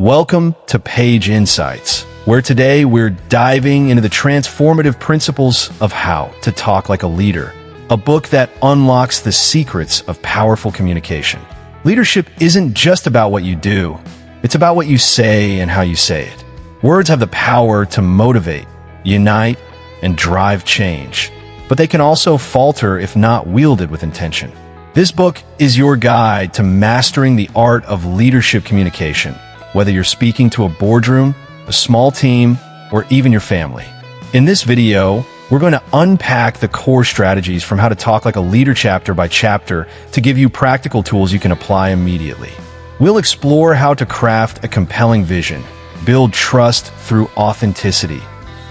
Welcome to Page Insights, where today we're diving into the transformative principles of how to talk like a leader, a book that unlocks the secrets of powerful communication. Leadership isn't just about what you do, it's about what you say and how you say it. Words have the power to motivate, unite, and drive change, but they can also falter if not wielded with intention. This book is your guide to mastering the art of leadership communication, whether you're speaking to a boardroom, a small team, or even your family. In this video, we're going to unpack the core strategies from how to talk like a leader chapter by chapter to give you practical tools you can apply immediately. We'll explore how to craft a compelling vision, build trust through authenticity,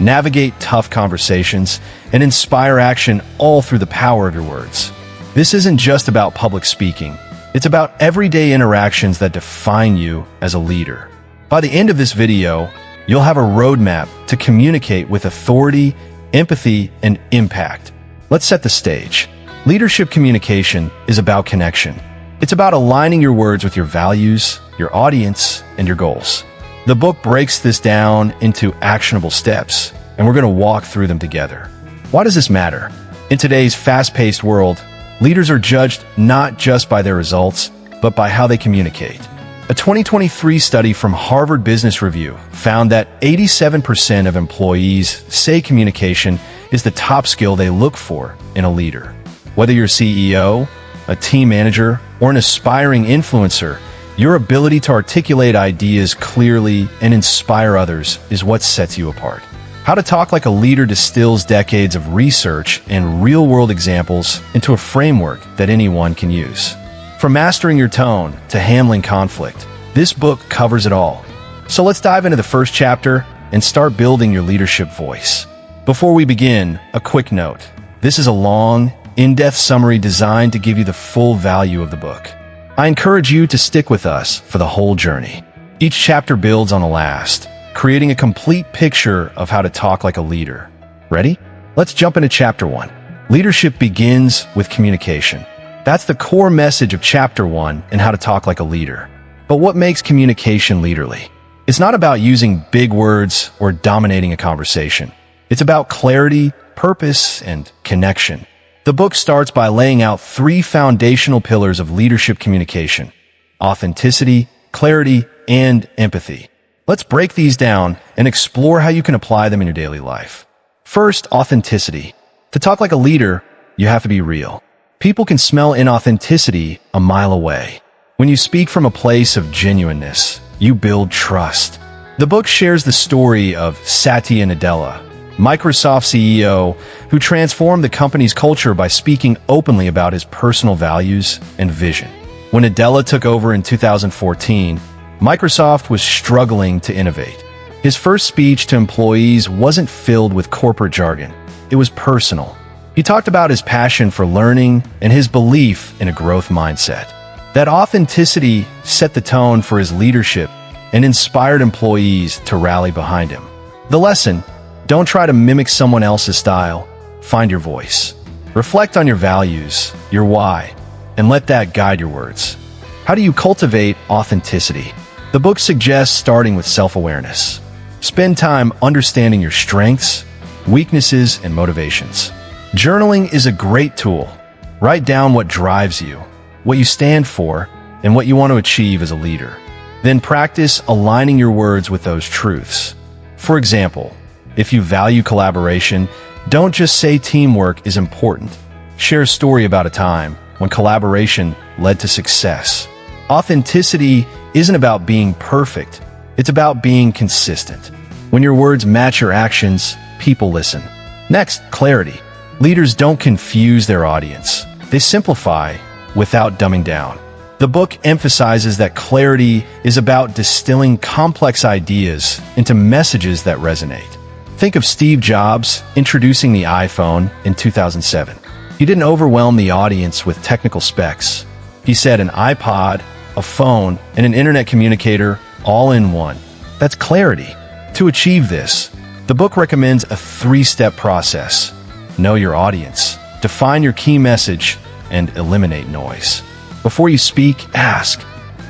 navigate tough conversations, and inspire action all through the power of your words. This isn't just about public speaking. It's about everyday interactions that define you as a leader. By the end of this video, you'll have a roadmap to communicate with authority, empathy, and impact. Let's set the stage. Leadership communication is about connection. It's about aligning your words with your values, your audience, and your goals. The book breaks this down into actionable steps, and we're going to walk through them together. Why does this matter? In today's fast-paced world, leaders are judged not just by their results, but by how they communicate. A 2023 study from Harvard Business Review found that 87% of employees say communication is the top skill they look for in a leader. Whether you're a CEO, a team manager, or an aspiring influencer, your ability to articulate ideas clearly and inspire others is what sets you apart. How to Talk Like a Leader distills decades of research and real-world examples into a framework that anyone can use. From mastering your tone to handling conflict, this book covers it all. So let's dive into the first chapter and start building your leadership voice. Before we begin, a quick note. This is a long, in-depth summary designed to give you the full value of the book. I encourage you to stick with us for the whole journey. Each chapter builds on the last, creating a complete picture of how to talk like a leader. Ready? Let's jump into Chapter 1. Leadership begins with communication. That's the core message of Chapter 1 and how to talk like a leader. But what makes communication leaderly? It's not about using big words or dominating a conversation. It's about clarity, purpose, and connection. The book starts by laying out 3 foundational pillars of leadership communication: authenticity, clarity, and empathy. Let's break these down and explore how you can apply them in your daily life. First, authenticity. To talk like a leader, you have to be real. People can smell inauthenticity a mile away. When you speak from a place of genuineness, you build trust. The book shares the story of Satya Nadella, Microsoft CEO, who transformed the company's culture by speaking openly about his personal values and vision. When Nadella took over in 2014, Microsoft was struggling to innovate. His first speech to employees wasn't filled with corporate jargon. It was personal. He talked about his passion for learning and his belief in a growth mindset. That authenticity set the tone for his leadership and inspired employees to rally behind him. The lesson: don't try to mimic someone else's style. Find your voice. Reflect on your values, your why, and let that guide your words. How do you cultivate authenticity? The book suggests starting with self-awareness. Spend time understanding your strengths, weaknesses, and motivations. Journaling is a great tool. Write down what drives you, what you stand for, and what you want to achieve as a leader. Then practice aligning your words with those truths. For example, if you value collaboration, don't just say teamwork is important. Share a story about a time when collaboration led to success. Authenticity isn't about being perfect. It's about being consistent. When your words match your actions, people listen. Next, clarity. Leaders don't confuse their audience. They simplify without dumbing down. The book emphasizes that clarity is about distilling complex ideas into messages that resonate. Think of Steve Jobs introducing the iPhone in 2007. He didn't overwhelm the audience with technical specs. He said an iPod, a phone, and an internet communicator all in one. That's clarity. To achieve this, the book recommends a 3-step process. Know your audience, define your key message, and eliminate noise. Before you speak, ask,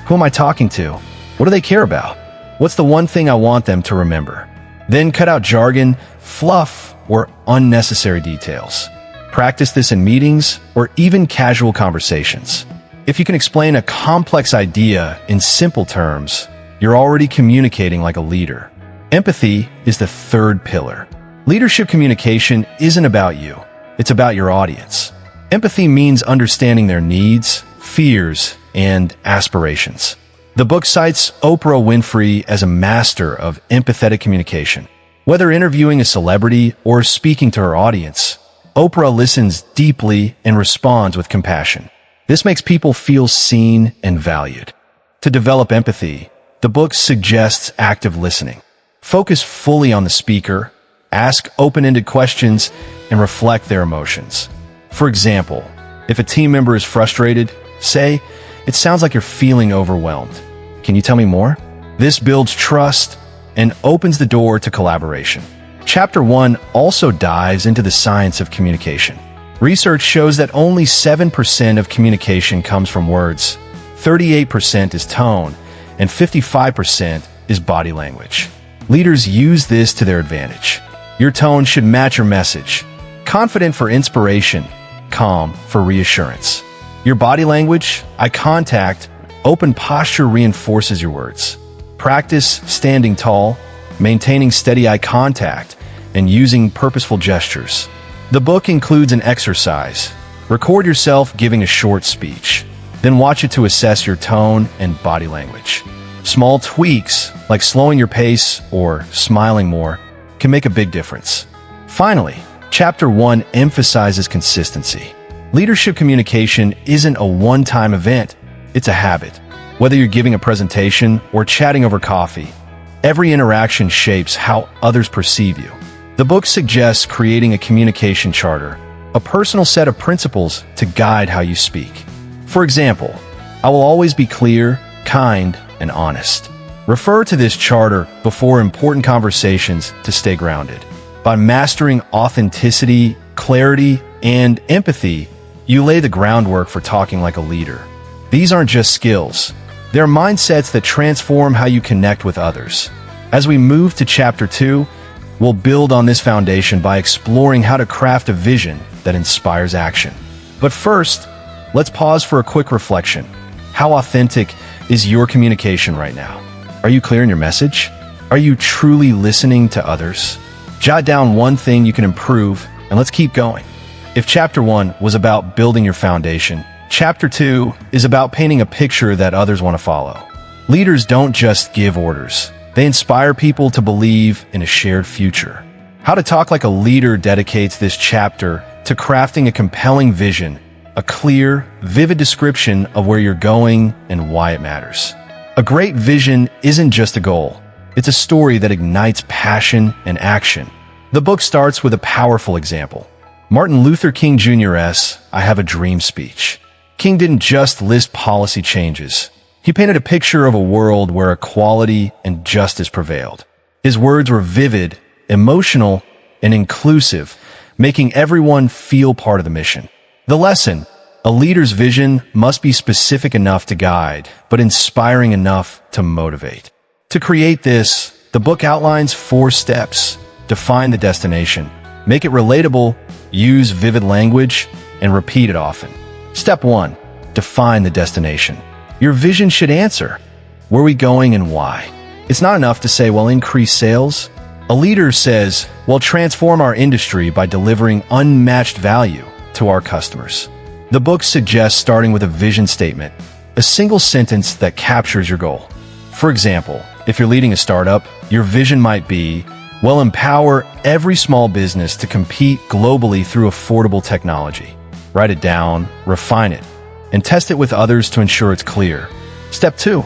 who am I talking to? What do they care about? What's the one thing I want them to remember? Then cut out jargon, fluff, or unnecessary details. Practice this in meetings or even casual conversations. If you can explain a complex idea in simple terms, you're already communicating like a leader. Empathy is the third pillar. Leadership communication isn't about you. It's about your audience. Empathy means understanding their needs, fears, and aspirations. The book cites Oprah Winfrey as a master of empathetic communication. Whether interviewing a celebrity or speaking to her audience, Oprah listens deeply and responds with compassion. This makes people feel seen and valued. To develop empathy, the book suggests active listening. Focus fully on the speaker, ask open-ended questions, and reflect their emotions. For example, if a team member is frustrated, say, "It sounds like you're feeling overwhelmed. Can you tell me more?" This builds trust and opens the door to collaboration. Chapter 1 also dives into the science of communication. Research shows that only 7% of communication comes from words, 38% is tone, and 55% is body language. Leaders use this to their advantage. Your tone should match your message. Confident for inspiration, calm for reassurance. Your body language, eye contact, open posture reinforces your words. Practice standing tall, maintaining steady eye contact, and using purposeful gestures. The book includes an exercise. Record yourself giving a short speech, then watch it to assess your tone and body language. Small tweaks, like slowing your pace or smiling more, can make a big difference. Finally, Chapter 1 emphasizes consistency. Leadership communication isn't a one-time event, it's a habit. Whether you're giving a presentation or chatting over coffee, every interaction shapes how others perceive you. The book suggests creating a communication charter, a personal set of principles to guide how you speak. For example, I will always be clear, kind, and honest. Refer to this charter before important conversations to stay grounded. By mastering authenticity, clarity, and empathy, you lay the groundwork for talking like a leader. These aren't just skills. They're mindsets that transform how you connect with others. As we move to Chapter 2, we'll build on this foundation by exploring how to craft a vision that inspires action. But first, let's pause for a quick reflection. How authentic is your communication right now? Are you clear in your message? Are you truly listening to others? Jot down one thing you can improve, and let's keep going. If Chapter 1 was about building your foundation, Chapter 2 is about painting a picture that others want to follow. Leaders don't just give orders. They inspire people to believe in a shared future. How to Talk Like a Leader dedicates this chapter to crafting a compelling vision, a clear, vivid description of where you're going and why it matters. A great vision isn't just a goal. It's a story that ignites passion and action. The book starts with a powerful example. Martin Luther King Jr.'s "I Have a Dream" speech. King didn't just list policy changes. He painted a picture of a world where equality and justice prevailed. His words were vivid, emotional, and inclusive, making everyone feel part of the mission. The lesson: a leader's vision must be specific enough to guide, but inspiring enough to motivate. To create this, the book outlines 4 steps. Define the destination. Make it relatable, use vivid language, and repeat it often. Step 1. Define the destination. Your vision should answer, where are we going and why? It's not enough to say, well, increase sales. A leader says, well, transform our industry by delivering unmatched value to our customers. The book suggests starting with a vision statement, a single sentence that captures your goal. For example, if you're leading a startup, your vision might be, well, empower every small business to compete globally through affordable technology. Write it down, refine it, and test it with others to ensure it's clear. Step 2,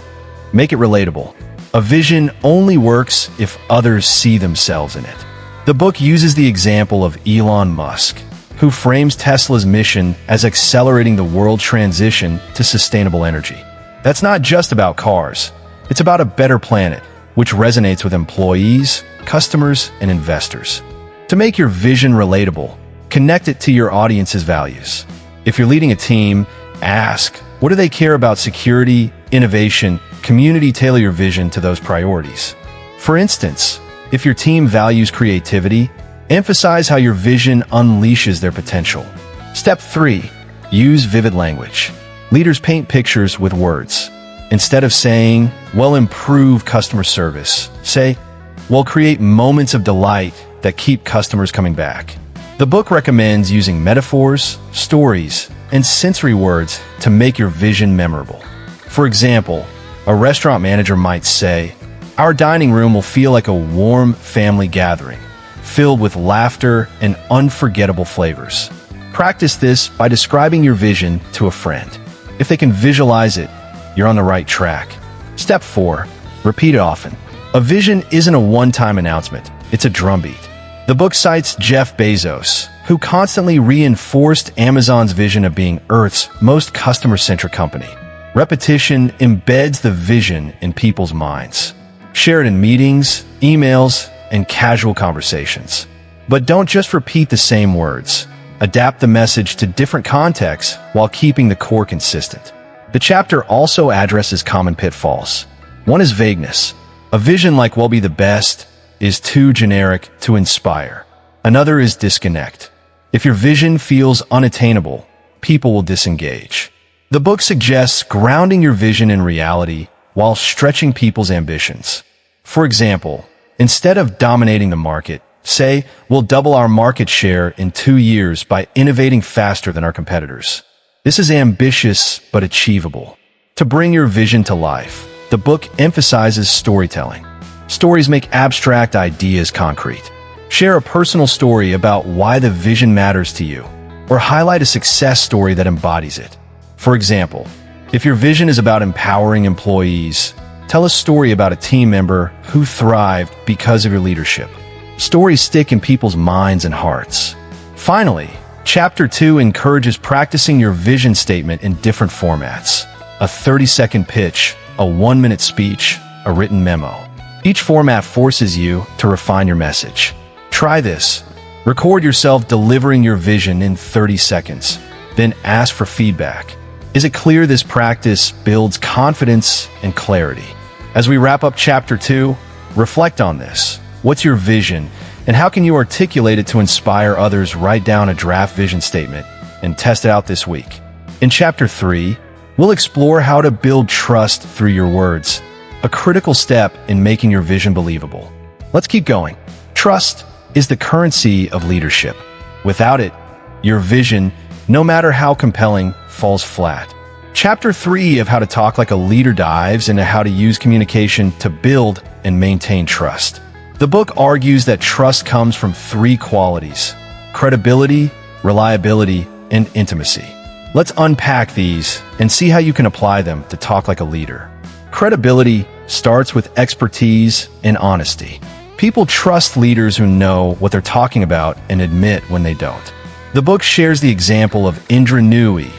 make it relatable. A vision only works if others see themselves in it. The book uses the example of Elon Musk, who frames Tesla's mission as accelerating the world transition to sustainable energy. That's not just about cars. It's about a better planet, which resonates with employees, customers, and investors. To make your vision relatable, connect it to your audience's values. If you're leading a team, ask, what do they care about security, innovation, community tailor your vision to those priorities. For instance, if your team values creativity, emphasize how your vision unleashes their potential. Step 3. Use vivid language. Leaders paint pictures with words. Instead of saying, "We'll improve customer service," say, "We'll create moments of delight that keep customers coming back." The book recommends using metaphors, stories, and sensory words to make your vision memorable. For example, a restaurant manager might say, "Our dining room will feel like a warm family gathering, filled with laughter and unforgettable flavors." Practice this by describing your vision to a friend. If they can visualize it, you're on the right track. Step 4. Repeat it often. A vision isn't a one-time announcement, it's a drumbeat. The book cites Jeff Bezos, who constantly reinforced Amazon's vision of being Earth's most customer-centric company. Repetition embeds the vision in people's minds. Share it in meetings, emails, and casual conversations. But don't just repeat the same words. Adapt the message to different contexts while keeping the core consistent. The chapter also addresses common pitfalls. One is vagueness. A vision like "we'll be the best" is too generic to inspire. Another is disconnect. If your vision feels unattainable, people will disengage. The book suggests grounding your vision in reality while stretching people's ambitions. For example, instead of dominating the market, say, "We'll double our market share in 2 years by innovating faster than our competitors." This is ambitious but achievable. To bring your vision to life, the book emphasizes storytelling. Stories make abstract ideas concrete. Share a personal story about why the vision matters to you, or highlight a success story that embodies it. For example, if your vision is about empowering employees, tell a story about a team member who thrived because of your leadership. Stories stick in people's minds and hearts. Finally, Chapter 2 encourages practicing your vision statement in different formats. A 30-second pitch, a 1-minute speech, a written memo. Each format forces you to refine your message. Try this. Record yourself delivering your vision in 30 seconds. Then ask for feedback. Is it clear? This practice builds confidence and clarity. As we wrap up Chapter 2, reflect on this. What's your vision? And how can you articulate it to inspire others? Write down a draft vision statement and test it out this week. In Chapter 3, we'll explore how to build trust through your words, a critical step in making your vision believable. Let's keep going. Trust is the currency of leadership. Without it, your vision, no matter how compelling, falls flat. Chapter 3 of How to Talk Like a Leader dives into how to use communication to build and maintain trust. The book argues that trust comes from 3 qualities: credibility, reliability, and intimacy. Let's unpack these and see how you can apply them to talk like a leader. Credibility starts with expertise and honesty. People trust leaders who know what they're talking about and admit when they don't. The book shares the example of Indra Nooyi,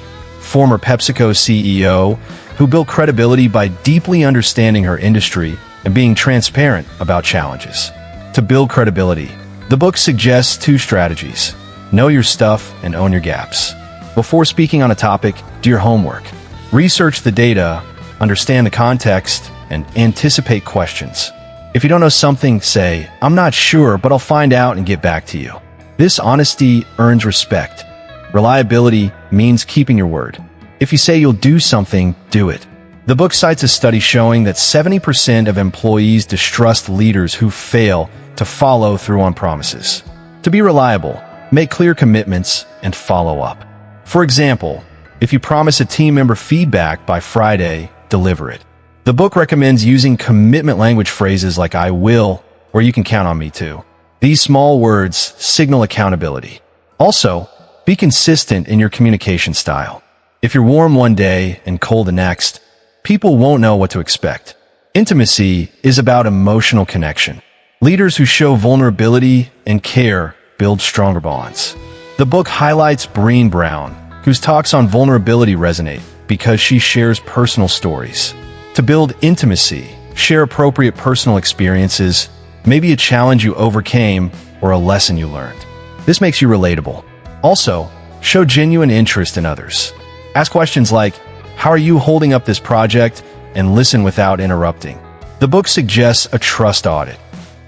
former PepsiCo CEO, who built credibility by deeply understanding her industry and being transparent about challenges. To build credibility, the book suggests 2 strategies: know your stuff and own your gaps. Before speaking on a topic, do your homework. Research the data, understand the context, and anticipate questions. If you don't know something, say, "I'm not sure, but I'll find out and get back to you." This honesty earns respect. Reliability means keeping your word. If you say you'll do something, do it. The book cites a study showing that 70% of employees distrust leaders who fail to follow through on promises. To be reliable, make clear commitments and follow up. For example, if you promise a team member feedback by Friday, deliver it. The book recommends using commitment language phrases like "I will" or "you can count on me too." These small words signal accountability. Also, be consistent in your communication style. If you're warm one day and cold the next, people won't know what to expect. Intimacy is about emotional connection. Leaders who show vulnerability and care build stronger bonds. The book highlights Brené Brown, whose talks on vulnerability resonate because she shares personal stories. To build intimacy, share appropriate personal experiences, maybe a challenge you overcame or a lesson you learned. This makes you relatable. Also, show genuine interest in others. Ask questions like, "How are you holding up this project?" and listen without interrupting. The book suggests a trust audit.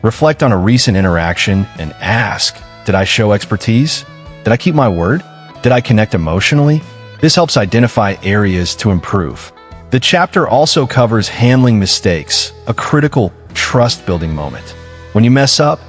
Reflect on a recent interaction and ask, did I show expertise? Did I keep my word? Did I connect emotionally? This helps identify areas to improve. The chapter also covers handling mistakes, a critical trust-building moment. When you mess up,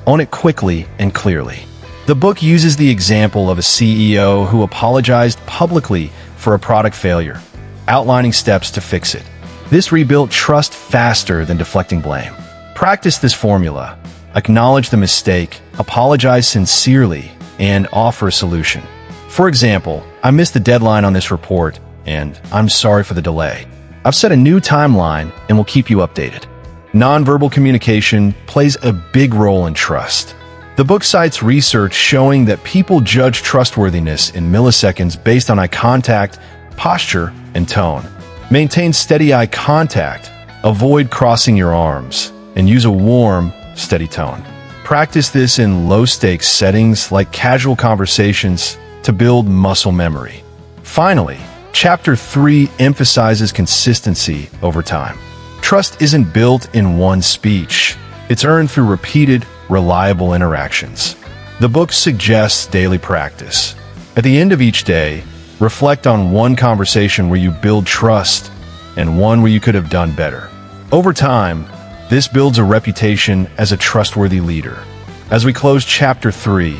own it quickly and clearly. The book uses the example of a CEO who apologized publicly for a product failure, outlining steps to fix it. This rebuilt trust faster than deflecting blame. Practice this formula. Acknowledge the mistake, apologize sincerely, and offer a solution. For example, I missed the deadline on this report, and I'm sorry for the delay. I've set a new timeline and will keep you updated. Nonverbal communication plays a big role in trust. The book cites research showing that people judge trustworthiness in milliseconds based on eye contact, posture, and tone. Maintain steady eye contact, avoid crossing your arms, and use a warm, steady tone. Practice this in low-stakes settings like casual conversations to build muscle memory. Finally, Chapter 3 emphasizes consistency over time. Trust isn't built in one speech. It's earned through repeated, reliable interactions. The book suggests daily practice. At the end of each day, reflect on one conversation where you build trust and one where you could have done better. Over time, this builds a reputation as a trustworthy leader. As we close Chapter 3,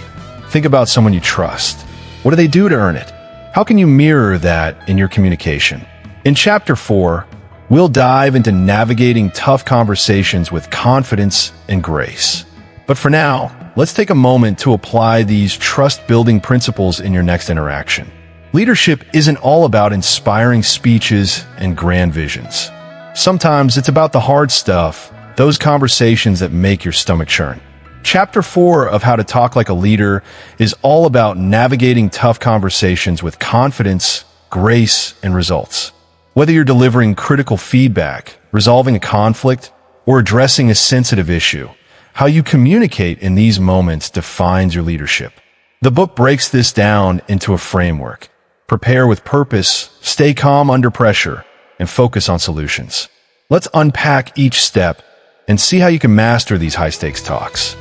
think about someone you trust. What do they do to earn it? How can you mirror that in your communication? In Chapter 4, we'll dive into navigating tough conversations with confidence and grace. But for now, let's take a moment to apply these trust-building principles in your next interaction. Leadership isn't all about inspiring speeches and grand visions. Sometimes it's about the hard stuff, those conversations that make your stomach churn. Chapter 4 of How to Talk Like a Leader is all about navigating tough conversations with confidence, grace, and results. Whether you're delivering critical feedback, resolving a conflict, or addressing a sensitive issue, how you communicate in these moments defines your leadership. The book breaks this down into a framework. Prepare with purpose, stay calm under pressure, and focus on solutions. Let's unpack each step and see how you can master these high-stakes talks.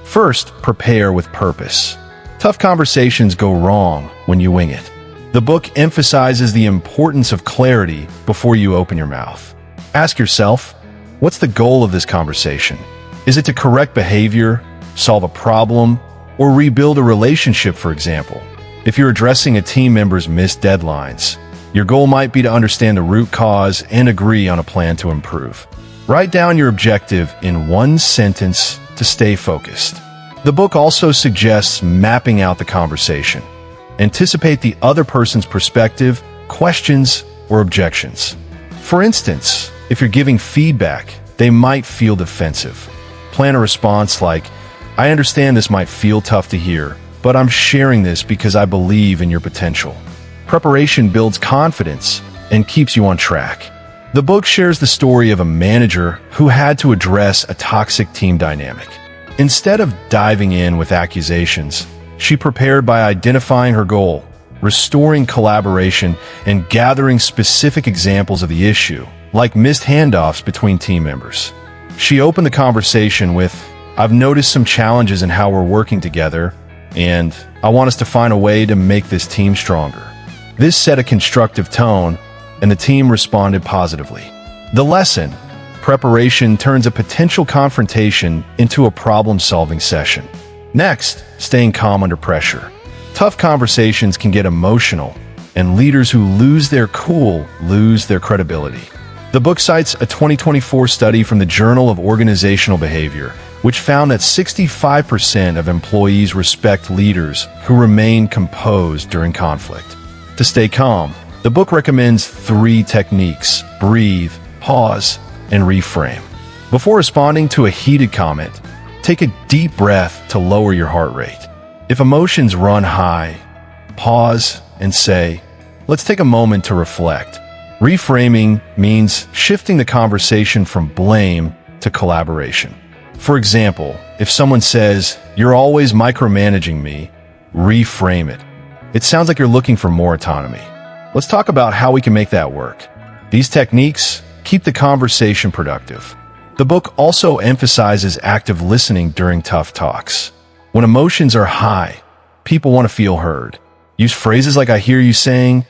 First, prepare with purpose. Tough conversations go wrong when you wing it. The book emphasizes the importance of clarity before you open your mouth. Ask yourself, what's the goal of this conversation? Is it to correct behavior, solve a problem, or rebuild a relationship, for example? If you're addressing a team member's missed deadlines, your goal might be to understand the root cause and agree on a plan to improve. Write down your objective in one sentence to stay focused. The book also suggests mapping out the conversation. Anticipate the other person's perspective, questions, or objections. For instance, if you're giving feedback, they might feel defensive. Plan a response like, I understand this might feel tough to hear, but I'm sharing this because I believe in your potential. Preparation builds confidence and keeps you on track. The book shares the story of a manager who had to address a toxic team dynamic. Instead of diving in with accusations, she prepared by identifying her goal, restoring collaboration, and gathering specific examples of the issue, like missed handoffs between team members. She opened the conversation with, I've noticed some challenges in how we're working together, and I want us to find a way to make this team stronger. This set a constructive tone, and the team responded positively. The lesson: preparation turns a potential confrontation into a problem-solving session. Next, staying calm under pressure. Tough conversations can get emotional, and leaders who lose their cool lose their credibility. The book cites a 2024 study from the Journal of Organizational Behavior, which found that 65% of employees respect leaders who remain composed during conflict. To stay calm, the book recommends 3 techniques: breathe, pause, and reframe. Before responding to a heated comment, take a deep breath to lower your heart rate. If emotions run high, pause and say, let's take a moment to reflect. Reframing means shifting the conversation from blame to collaboration. For example, if someone says, you're always micromanaging me, reframe it. It sounds like you're looking for more autonomy. Let's talk about how we can make that work. These techniques keep the conversation productive. The book also emphasizes active listening during tough talks. When emotions are high, people want to feel heard. Use phrases like "I hear you saying,"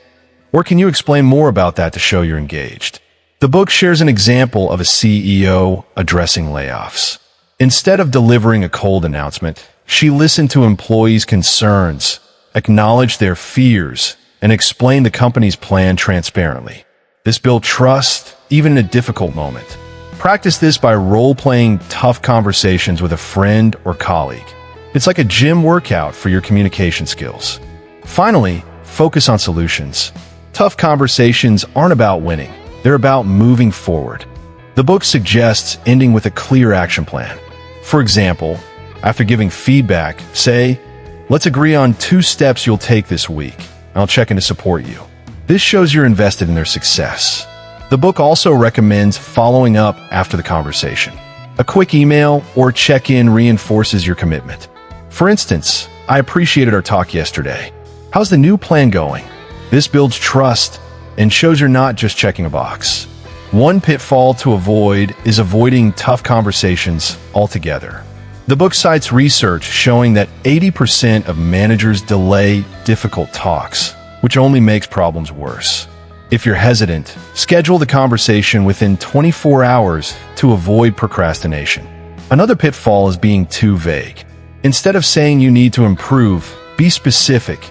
or "Can you explain more about that" to show you're engaged. The book shares an example of a CEO addressing layoffs. Instead of delivering a cold announcement, she listened to employees' concerns, acknowledged their fears, and explained the company's plan transparently. This built trust, even in a difficult moment. Practice this by role-playing tough conversations with a friend or colleague. It's like a gym workout for your communication skills. Finally, focus on solutions. Tough conversations aren't about winning. They're about moving forward. The book suggests ending with a clear action plan. For example, after giving feedback, say, "Let's agree on 2 steps you'll take this week. I'll check in to support you." This shows you're invested in their success. The book also recommends following up after the conversation. A quick email or check-in reinforces your commitment. For instance, "I appreciated our talk yesterday. How's the new plan going?" This builds trust and shows you're not just checking a box. One pitfall to avoid is avoiding tough conversations altogether. The book cites research showing that 80% of managers delay difficult talks, which only makes problems worse. If you're hesitant, schedule the conversation within 24 hours to avoid procrastination. Another pitfall is being too vague. Instead of saying you need to improve, be specific.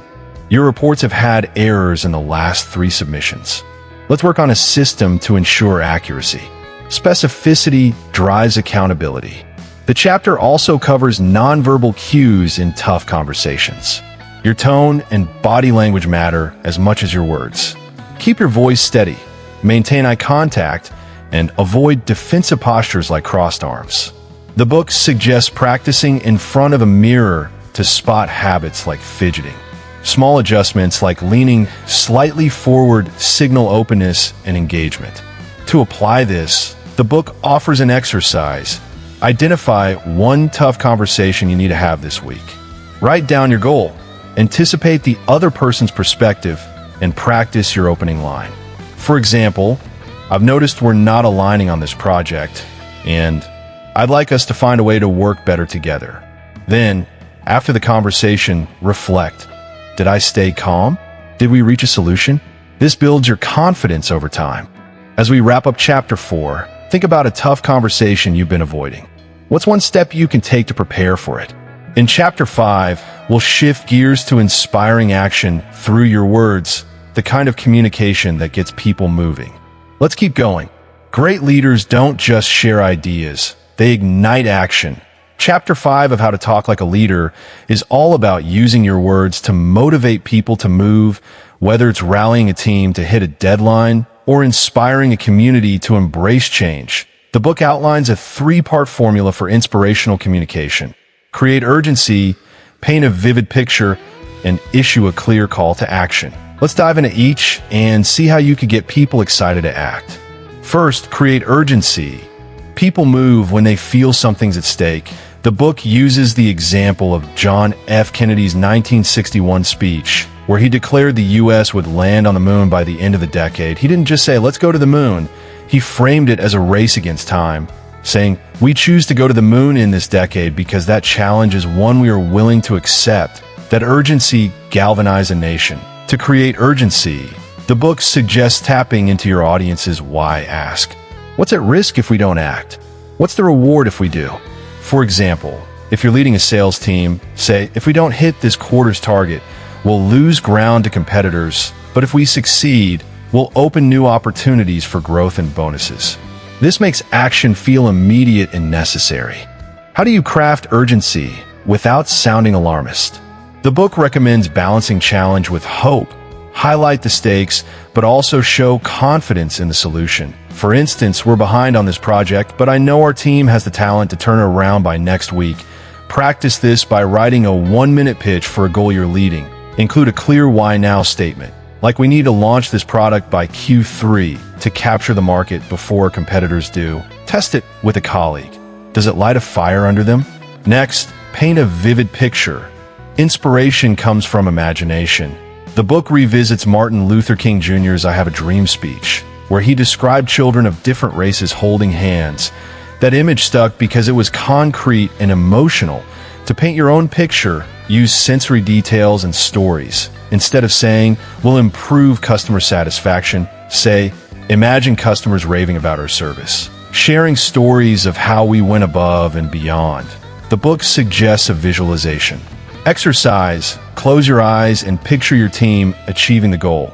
Your reports have had errors in the last 3 submissions. Let's work on a system to ensure accuracy. Specificity drives accountability. The chapter also covers nonverbal cues in tough conversations. Your tone and body language matter as much as your words. Keep your voice steady, maintain eye contact, and avoid defensive postures like crossed arms. The book suggests practicing in front of a mirror to spot habits like fidgeting. Small adjustments like leaning slightly forward signal openness and engagement. To apply this, the book offers an exercise. Identify 1 tough conversation you need to have this week. Write down your goal. Anticipate the other person's perspective and practice your opening line. For example, "I've noticed we're not aligning on this project, and I'd like us to find a way to work better together." Then, after the conversation, reflect. Did I stay calm? Did we reach a solution? This builds your confidence over time. As we wrap up Chapter 4, think about a tough conversation you've been avoiding. What's one step you can take to prepare for it? In Chapter 5, we'll shift gears to inspiring action through your words, the kind of communication that gets people moving. Let's keep going. Great leaders don't just share ideas, they ignite action. Chapter 5 of How to Talk Like a Leader is all about using your words to motivate people to move, whether it's rallying a team to hit a deadline or inspiring a community to embrace change. The book outlines a 3-part formula for inspirational communication. Create urgency, paint a vivid picture, and issue a clear call to action. Let's dive into each and see how you can get people excited to act. First, create urgency. People move when they feel something's at stake. The book uses the example of John F. Kennedy's 1961 speech, where he declared the U.S. would land on the moon by the end of the decade. He didn't just say, "Let's go to the moon." He framed it as a race against time, saying, "We choose to go to the moon in this decade because that challenge is one we are willing to accept." That urgency galvanized a nation. To create urgency, the book suggests tapping into your audience's why ask. What's at risk if we don't act? What's the reward if we do? For example, if you're leading a sales team, say, "If we don't hit this quarter's target, we'll lose ground to competitors, but if we succeed, we'll open new opportunities for growth and bonuses." This makes action feel immediate and necessary. How do you craft urgency without sounding alarmist? The book recommends balancing challenge with hope. Highlight the stakes, but also show confidence in the solution. For instance, "We're behind on this project, but I know our team has the talent to turn it around by next week." Practice this by writing a 1-minute pitch for a goal you're leading. Include a clear why now statement, like "We need to launch this product by Q3 to capture the market before competitors do." Test it with a colleague. Does it light a fire under them? Next, paint a vivid picture. Inspiration comes from imagination. The book revisits Martin Luther King Jr.'s "I Have a Dream" speech, where he described children of different races holding hands. That image stuck because it was concrete and emotional. To paint your own picture, use sensory details and stories. Instead of saying, "We'll improve customer satisfaction," say, "Imagine customers raving about our service." Sharing stories of how we went above and beyond. The book suggests a visualization. Exercise, close your eyes and picture your team achieving the goal.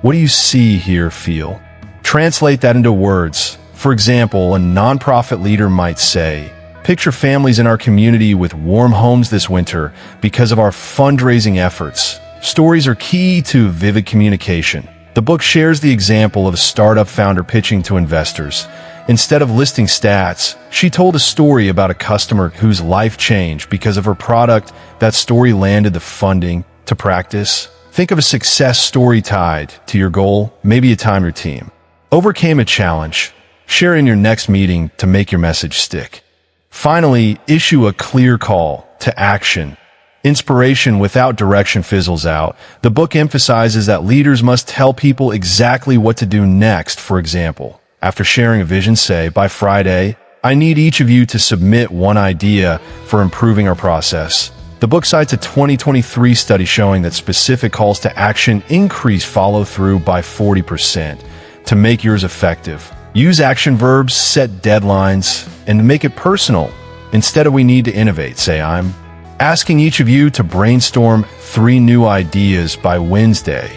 What do you see, hear, feel? Translate that into words. For example, a nonprofit leader might say, "Picture families in our community with warm homes this winter because of our fundraising efforts." Stories are key to vivid communication. The book shares the example of a startup founder pitching to investors. Instead of listing stats, she told a story about a customer whose life changed because of her product. That story landed the funding to practice. Think of a success story tied to your goal, maybe a time your team overcame a challenge. Share in your next meeting to make your message stick. Finally, issue a clear call to action. Inspiration without direction fizzles out. The book emphasizes that leaders must tell people exactly what to do next. For example, after sharing a vision, say, "By Friday, I need each of you to submit one idea for improving our process." The book cites a 2023 study showing that specific calls to action increase follow-through by 40%. To make yours effective, use action verbs, set deadlines, and make it personal. Instead of "We need to innovate," say, "I'm asking each of you to brainstorm 3 new ideas by Wednesday."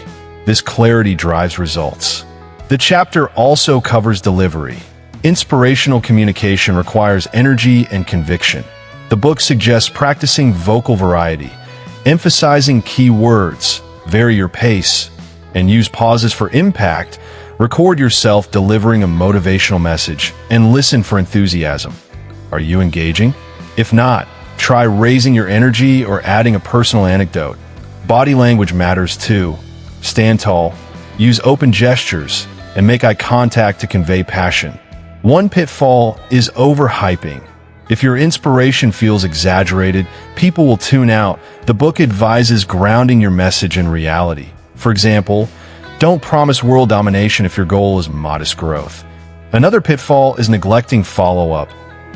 This clarity drives results. The chapter also covers delivery. Inspirational communication requires energy and conviction. The book suggests practicing vocal variety, emphasizing key words, vary your pace, and use pauses for impact. Record yourself delivering a motivational message and listen for enthusiasm. Are you engaging? If not, try raising your energy or adding a personal anecdote. Body language matters too. Stand tall, use open gestures, and make eye contact to convey passion. One pitfall is overhyping. If your inspiration feels exaggerated, people will tune out. The book advises grounding your message in reality. For example, don't promise world domination if your goal is modest growth. Another pitfall is neglecting follow-up.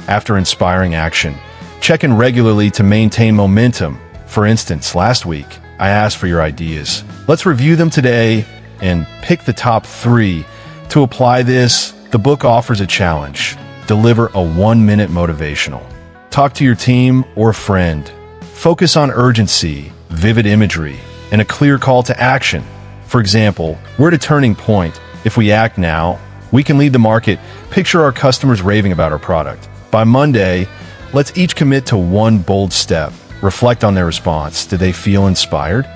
After inspiring action, check in regularly to maintain momentum. For instance, last week, I asked for your ideas. Let's review them today and pick the top 3. To apply this, the book offers a challenge. Deliver a 1-minute motivational. Talk to your team or a friend. Focus on urgency, vivid imagery, and a clear call to action. For example, we're at a turning point. If we act now, we can lead the market. Picture our customers raving about our product. By Monday, let's each commit to one bold step. Reflect on their response. Did they feel inspired?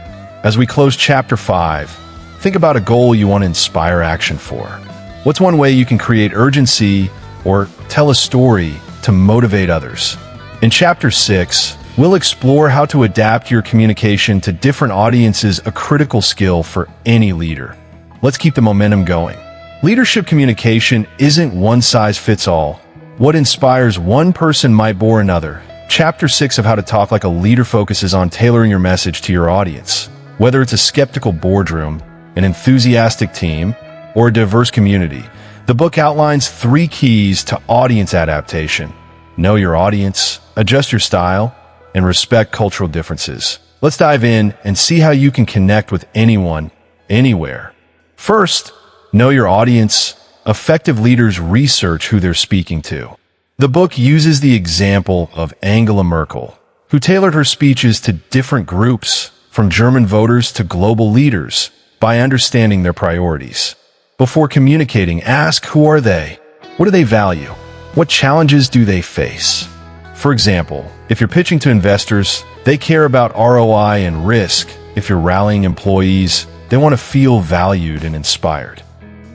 As we close Chapter 5, think about a goal you want to inspire action for. What's one way you can create urgency or tell a story to motivate others? In Chapter 6, we'll explore how to adapt your communication to different audiences, a critical skill for any leader. Let's keep the momentum going. Leadership communication isn't one size fits all. What inspires one person might bore another. Chapter 6 of How to Talk Like a Leader focuses on tailoring your message to your audience. Whether it's a skeptical boardroom, an enthusiastic team, or a diverse community, the book outlines 3 keys to audience adaptation. Know your audience, adjust your style, and respect cultural differences. Let's dive in and see how you can connect with anyone, anywhere. First, know your audience. Effective leaders research who they're speaking to. The book uses the example of Angela Merkel, who tailored her speeches to different groups, from German voters to global leaders, by understanding their priorities. Before communicating, ask, who are they? What do they value? What challenges do they face? For example, if you're pitching to investors, they care about ROI and risk. If you're rallying employees, they want to feel valued and inspired.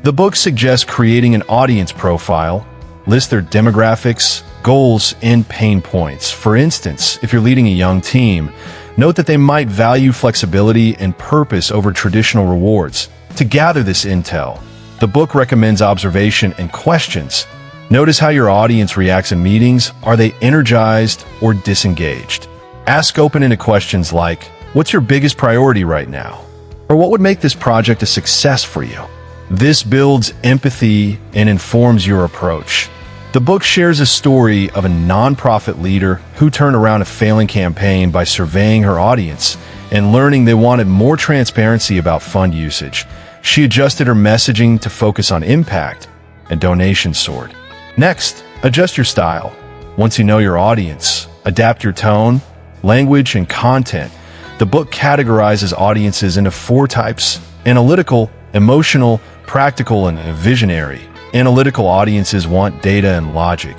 The book suggests creating an audience profile. List their demographics, goals, and pain points. For instance, if you're leading a young team, note that they might value flexibility and purpose over traditional rewards. To gather this intel, the book recommends observation and questions. Notice how your audience reacts in meetings. Are they energized or disengaged? Ask open-ended questions like, what's your biggest priority right now? Or what would make this project a success for you? This builds empathy and informs your approach. The book shares a story of a nonprofit leader who turned around a failing campaign by surveying her audience and learning they wanted more transparency about fund usage. She adjusted her messaging to focus on impact, and donations soared. Next, adjust your style. Once you know your audience, adapt your tone, language, and content. The book categorizes audiences into 4 types: analytical, emotional, practical, and visionary. Analytical audiences want data and logic.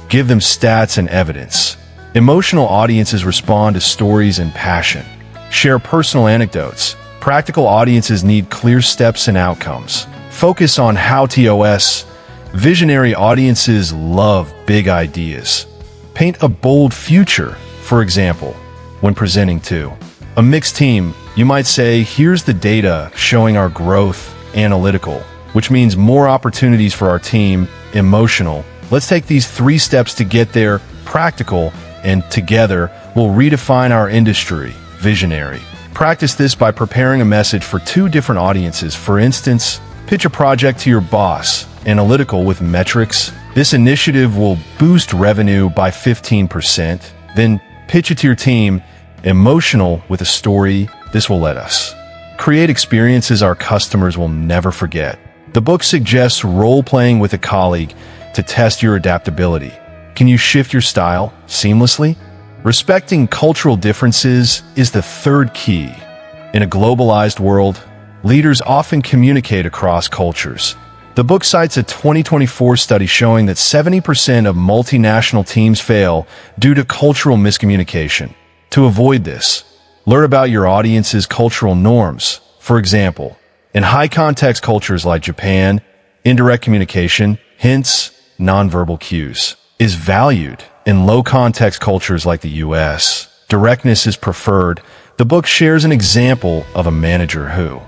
Give them stats and evidence. Emotional audiences respond to stories and passion. Share personal anecdotes. Practical audiences need clear steps and outcomes. Focus on how TOS. Visionary audiences love big ideas. Paint a bold future, for example, when presenting to a mixed team. You might say, here's the data showing our growth. Analytical, which means more opportunities for our team. Emotional, let's take these 3 steps to get there. Practical, and together we'll redefine our industry. Visionary, practice this by preparing a message for 2 different audiences. For instance, pitch a project to your boss. Analytical, with metrics. This initiative will boost revenue by 15%. Then pitch it to your team. Emotional, with a story. This will let us create experiences our customers will never forget. The book suggests role-playing with a colleague to test your adaptability. Can you shift your style seamlessly? Respecting cultural differences is the 3rd key. In a globalized world, leaders often communicate across cultures. The book cites a 2024 study showing that 70% of multinational teams fail due to cultural miscommunication. To avoid this, learn about your audience's cultural norms. For example, in high-context cultures like Japan, indirect communication, hints, nonverbal cues, is valued. In low-context cultures like the US, directness is preferred. The book shares an example of a manager who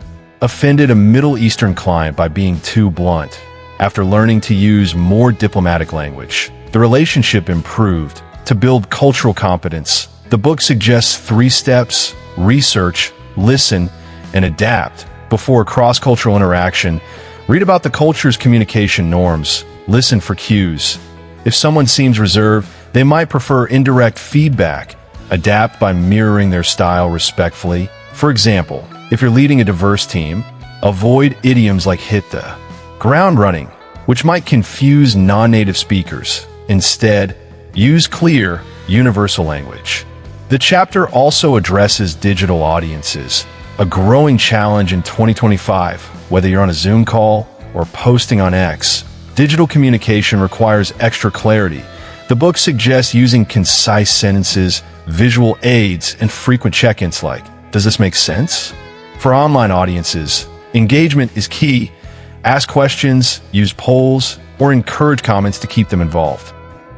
offended a Middle Eastern client by being too blunt. After learning to use more diplomatic language, the relationship improved. To build cultural competence, the book suggests 3 steps: research, listen, and adapt. Before cross-cultural interaction, read about the culture's communication norms. Listen for cues. If someone seems reserved, they might prefer indirect feedback. Adapt by mirroring their style respectfully. For example, if you're leading a diverse team, avoid idioms like hit the ground running, which might confuse non-native speakers. Instead, use clear, universal language. The chapter also addresses digital audiences, a growing challenge in 2025. Whether you're on a Zoom call or posting on X, digital communication requires extra clarity. The book suggests using concise sentences, visual aids, and frequent check-ins like, "Does this make sense?" For online audiences, engagement is key. Ask questions, use polls, or encourage comments to keep them involved.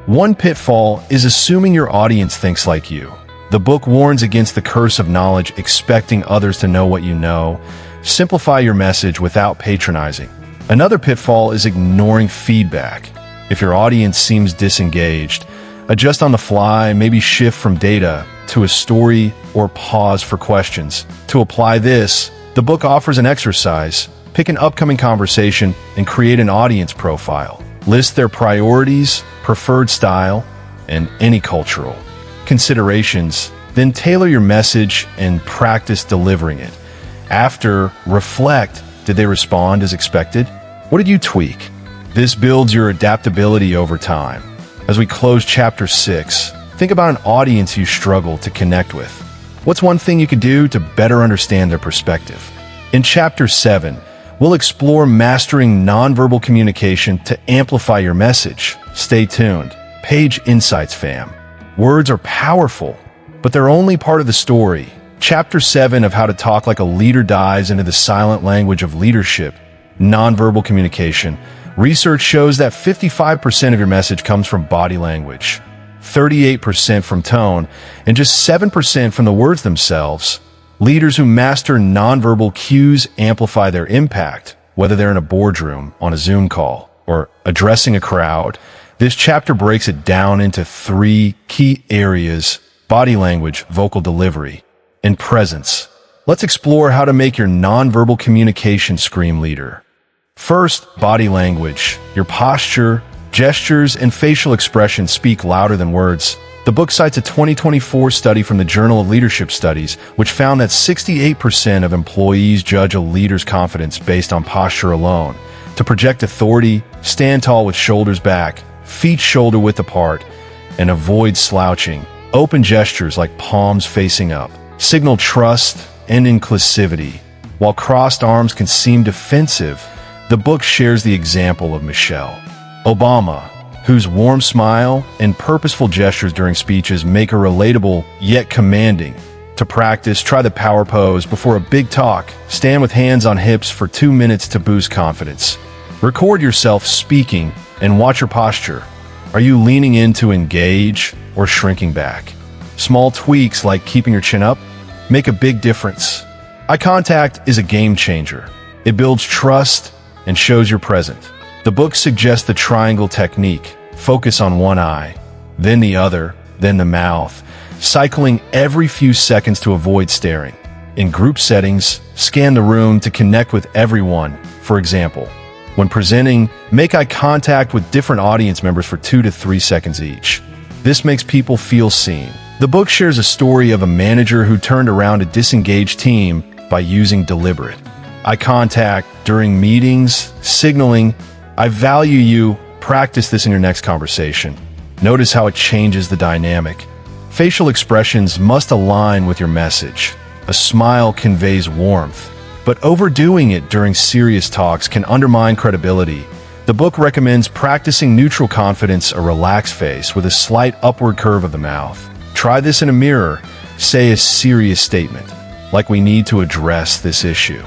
One pitfall is assuming your audience thinks like you. The book warns against the curse of knowledge, expecting others to know what you know. Simplify your message without patronizing. Another pitfall is ignoring feedback. If your audience seems disengaged, adjust on the fly, maybe shift from data to a story or pause for questions. To apply this, the book offers an exercise. Pick an upcoming conversation and create an audience profile. List their priorities, preferred style, and any cultural considerations. Then tailor your message and practice delivering it. After, reflect. Did they respond as expected? What did you tweak? This builds your adaptability over time. As we close Chapter 6, think about an audience you struggle to connect with. What's one thing you could do to better understand their perspective? In Chapter 7, we'll explore mastering nonverbal communication to amplify your message. Stay tuned. Page Insights, fam. Words are powerful, but they're only part of the story. Chapter 7 of How to Talk Like a Leader dives into the silent language of leadership, nonverbal communication. Research shows that 55% of your message comes from body language, 38% from tone, and just 7% from the words themselves. Leaders who master nonverbal cues amplify their impact, whether they're in a boardroom, on a Zoom call, or addressing a crowd. This chapter breaks it down into 3 key areas: body language, vocal delivery, and presence. Let's explore how to make your nonverbal communication scream leader. First, body language. Your posture, gestures, and facial expressions speak louder than words. The book cites a 2024 study from the Journal of Leadership Studies, which found that 68% of employees judge a leader's confidence based on posture alone. To project authority, stand tall with shoulders back, feet shoulder-width apart, and avoid slouching. Open gestures like palms facing up signal trust and inclusivity. While crossed arms can seem defensive, the book shares the example of Michelle Obama, whose warm smile and purposeful gestures during speeches make her relatable yet commanding. To practice, try the power pose before a big talk. Stand with hands on hips for 2 minutes to boost confidence. Record yourself speaking and watch your posture. Are you leaning in to engage or shrinking back? Small tweaks like keeping your chin up make a big difference. Eye contact is a game changer. It builds trust and shows you're present. The book suggests the triangle technique. Focus on one eye, then the other, then the mouth, cycling every few seconds to avoid staring. In group settings, scan the room to connect with everyone. For example, when presenting, make eye contact with different audience members for 2 to 3 seconds each. This makes people feel seen. The book shares a story of a manager who turned around a disengaged team by using deliberate eye contact during meetings, signaling, "I value you." Practice this in your next conversation. Notice how it changes the dynamic. Facial expressions must align with your message. A smile conveys warmth, but overdoing it during serious talks can undermine credibility. The book recommends practicing neutral confidence, a relaxed face with a slight upward curve of the mouth. Try this in a mirror. Say a serious statement, like "We need to address this issue,"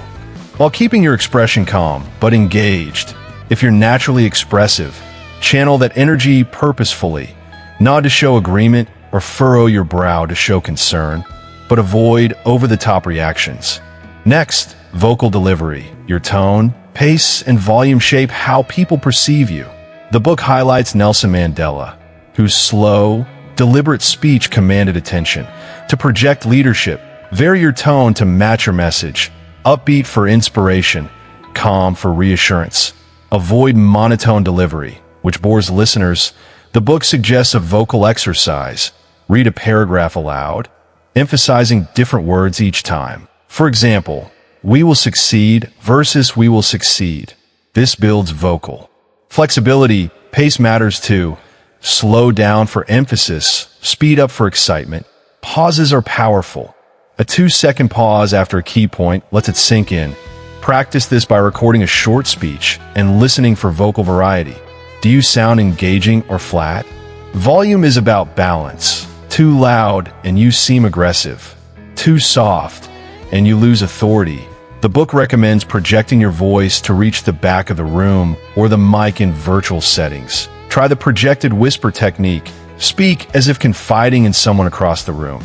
while keeping your expression calm but engaged. If you're naturally expressive, channel that energy purposefully. Nod to show agreement or furrow your brow to show concern, but avoid over-the-top reactions. Next, vocal delivery. Your tone, pace, and volume shape how people perceive you. The book highlights Nelson Mandela, whose slow, deliberate speech commanded attention. To project leadership, vary your tone to match your message. Upbeat for inspiration, calm for reassurance. Avoid monotone delivery, which bores listeners. The book suggests a vocal exercise. Read a paragraph aloud, emphasizing different words each time. For example, "We will succeed" versus "we will succeed." This builds vocal flexibility. Pace matters too. Slow down for emphasis, speed up for excitement. Pauses are powerful. A 2-second pause after a key point lets it sink in. Practice this by recording a short speech and listening for vocal variety. Do you sound engaging or flat? Volume is about balance. Too loud and you seem aggressive. Too soft and you lose authority. The book recommends projecting your voice to reach the back of the room or the mic in virtual settings. Try the projected whisper technique. Speak as if confiding in someone across the room.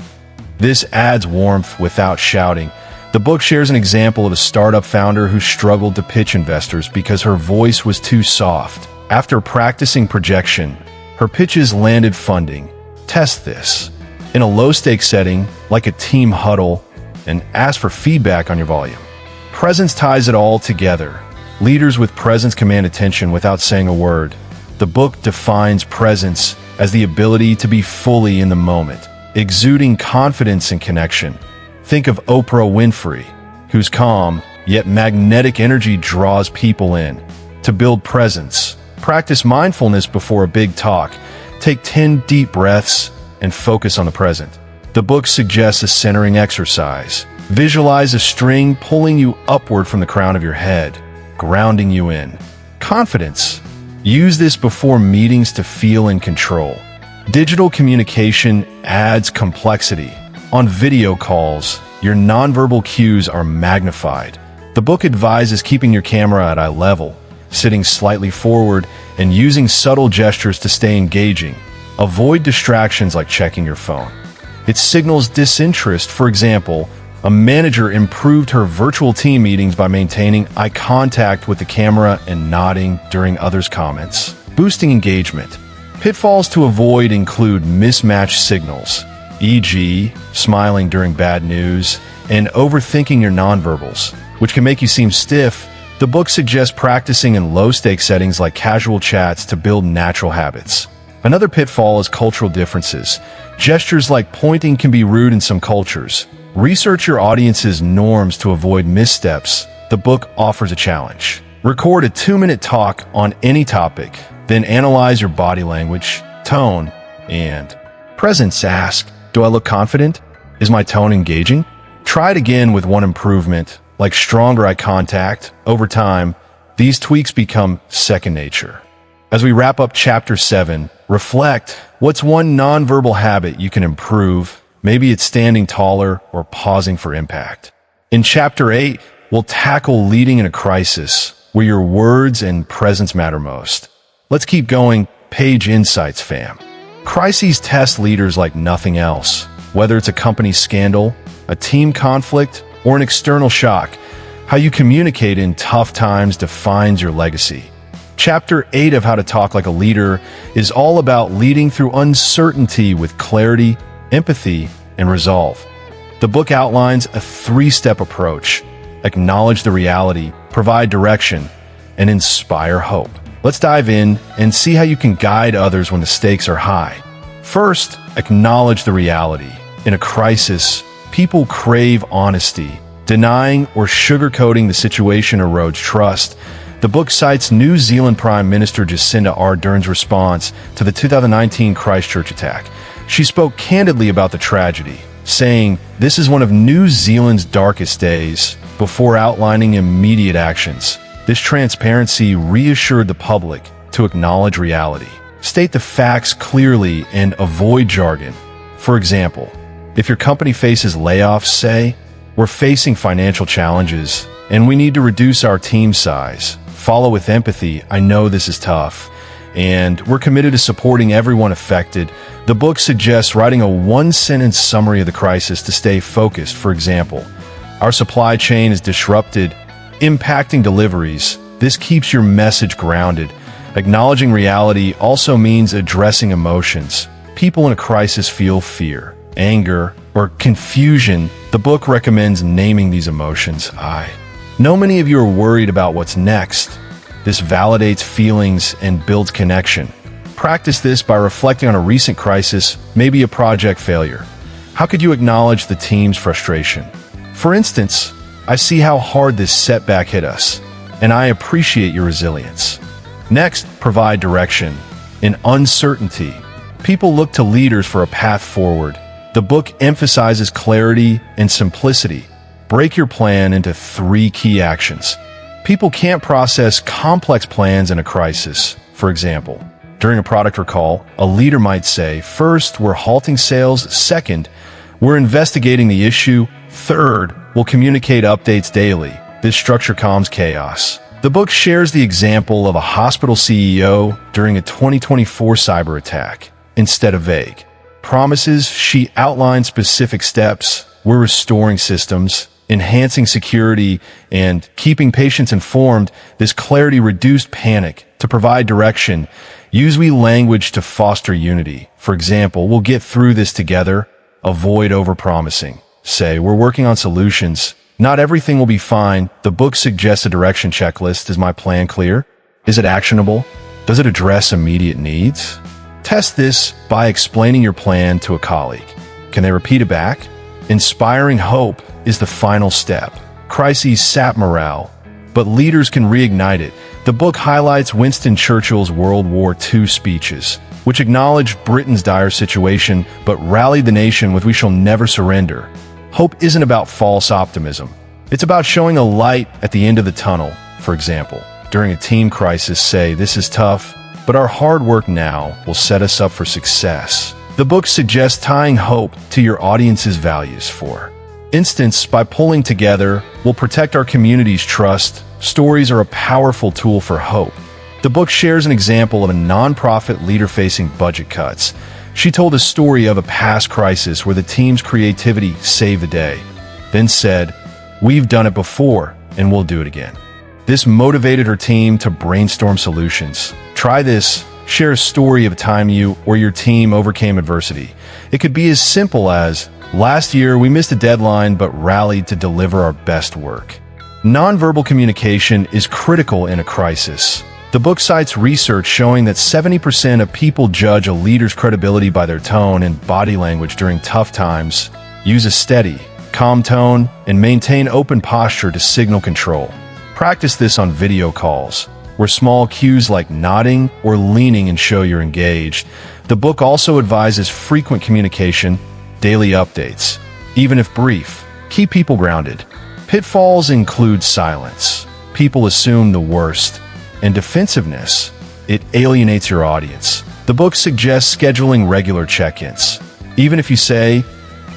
This adds warmth without shouting. The book shares an example of a startup founder who struggled to pitch investors because her voice was too soft. After practicing projection, her pitches landed funding. Test this in a low-stakes setting, like a team huddle, and ask for feedback on your volume. Presence ties it all together. Leaders with presence command attention without saying a word. The book defines presence as the ability to be fully in the moment, exuding confidence and connection. Think of Oprah Winfrey, whose calm yet magnetic energy draws people in. To build presence, practice mindfulness before a big talk. Take 10 deep breaths and focus on the present. The book suggests a centering exercise. Visualize a string pulling you upward from the crown of your head, grounding you in confidence. Use this before meetings to feel in control. Digital communication adds complexity. On video calls, your nonverbal cues are magnified. The book advises keeping your camera at eye level, sitting slightly forward, and using subtle gestures to stay engaging. Avoid distractions like checking your phone. It signals disinterest. For example, a manager improved her virtual team meetings by maintaining eye contact with the camera and nodding during others' comments, boosting engagement. Pitfalls to avoid include mismatched signals, e.g., smiling during bad news, and overthinking your nonverbals, which can make you seem stiff. The book suggests practicing in low-stakes settings like casual chats to build natural habits. Another pitfall is cultural differences. Gestures like pointing can be rude in some cultures. Research your audience's norms to avoid missteps. The book offers a challenge. Record a 2-minute talk on any topic, then analyze your body language, tone, and presence. Ask, do I look confident? Is my tone engaging? Try it again with one improvement, like stronger eye contact. Over time, these tweaks become second nature. As we wrap up Chapter 7, reflect, what's one nonverbal habit you can improve? Maybe it's standing taller or pausing for impact. In Chapter 8, we'll tackle leading in a crisis, where your words and presence matter most. Let's keep going. Page Insights, fam. Crises test leaders like nothing else. Whether it's a company scandal, a team conflict, or an external shock, how you communicate in tough times defines your legacy. Chapter 8 of How to Talk Like a Leader is all about leading through uncertainty with clarity, empathy, and resolve. The book outlines a 3-step approach: acknowledge the reality, provide direction, and inspire hope. Let's dive in and see how you can guide others when the stakes are high. First, acknowledge the reality. In a crisis, people crave honesty. Denying or sugarcoating the situation erodes trust. The book cites New Zealand Prime Minister Jacinda Ardern's response to the 2019 Christchurch attack. She spoke candidly about the tragedy, saying, "This is one of New Zealand's darkest days," before outlining immediate actions. This transparency reassured the public to acknowledge reality. State the facts clearly and avoid jargon. For example, if your company faces layoffs, say, "We're facing financial challenges, and we need to reduce our team size." Follow with empathy, "I know this is tough, and we're committed to supporting everyone affected." The book suggests writing a 1-sentence summary of the crisis to stay focused. For example, "Our supply chain is disrupted, impacting deliveries." This keeps your message grounded. Acknowledging reality also means addressing emotions. People in a crisis feel fear, anger, or confusion. The book recommends naming these emotions. "I know many of you are worried about what's next." This validates feelings and builds connection. Practice this by reflecting on a recent crisis, maybe a project failure. How could you acknowledge the team's frustration? For instance, "I see how hard this setback hit us, and I appreciate your resilience." Next, provide direction. In uncertainty, people look to leaders for a path forward. The book emphasizes clarity and simplicity. Break your plan into 3 key actions. People can't process complex plans in a crisis. For example, during a product recall, a leader might say, "First, we're halting sales. Second, we're investigating the issue. Third, we'll communicate updates daily." This structure calms chaos. The book shares the example of a hospital CEO during a 2024 cyber attack. Instead of vague promises, she outlined specific steps. "We're restoring systems, enhancing security, and keeping patients informed." This clarity reduced panic. To provide direction, use we language to foster unity. For example, "We'll get through this together." Avoid overpromising. Say, "We're working on solutions. Not everything will be fine." The book suggests a direction checklist. Is my plan clear? Is it actionable? Does it address immediate needs? Test this by explaining your plan to a colleague. Can they repeat it back? Inspiring hope is the final step. Crises sap morale, but leaders can reignite it. The book highlights Winston Churchill's World War II speeches, which acknowledged Britain's dire situation but rallied the nation with "We shall never surrender." Hope isn't about false optimism. It's about showing a light at the end of the tunnel. For example, during a team crisis, say, "This is tough, but our hard work now will set us up for success." The book suggests tying hope to your audience's values. For instance, by pulling together, we'll protect our community's trust. Stories are a powerful tool for hope. The book shares an example of a nonprofit leader facing budget cuts. She told a story of a past crisis where the team's creativity saved the day, then said, "We've done it before, and we'll do it again." This motivated her team to brainstorm solutions. Try this. Share a story of a time you or your team overcame adversity. It could be as simple as, "Last year we missed a deadline but rallied to deliver our best work." Nonverbal communication is critical in a crisis. The book cites research showing that 70% of people judge a leader's credibility by their tone and body language during tough times. Use a steady, calm tone and maintain open posture to signal control. Practice this on video calls, where small cues like nodding or leaning and show you're engaged. The book also advises frequent communication, daily updates. Even if brief, keep people grounded. Pitfalls include silence. People assume the worst. And defensiveness. It alienates your audience. The book suggests scheduling regular check-ins. Even if you say,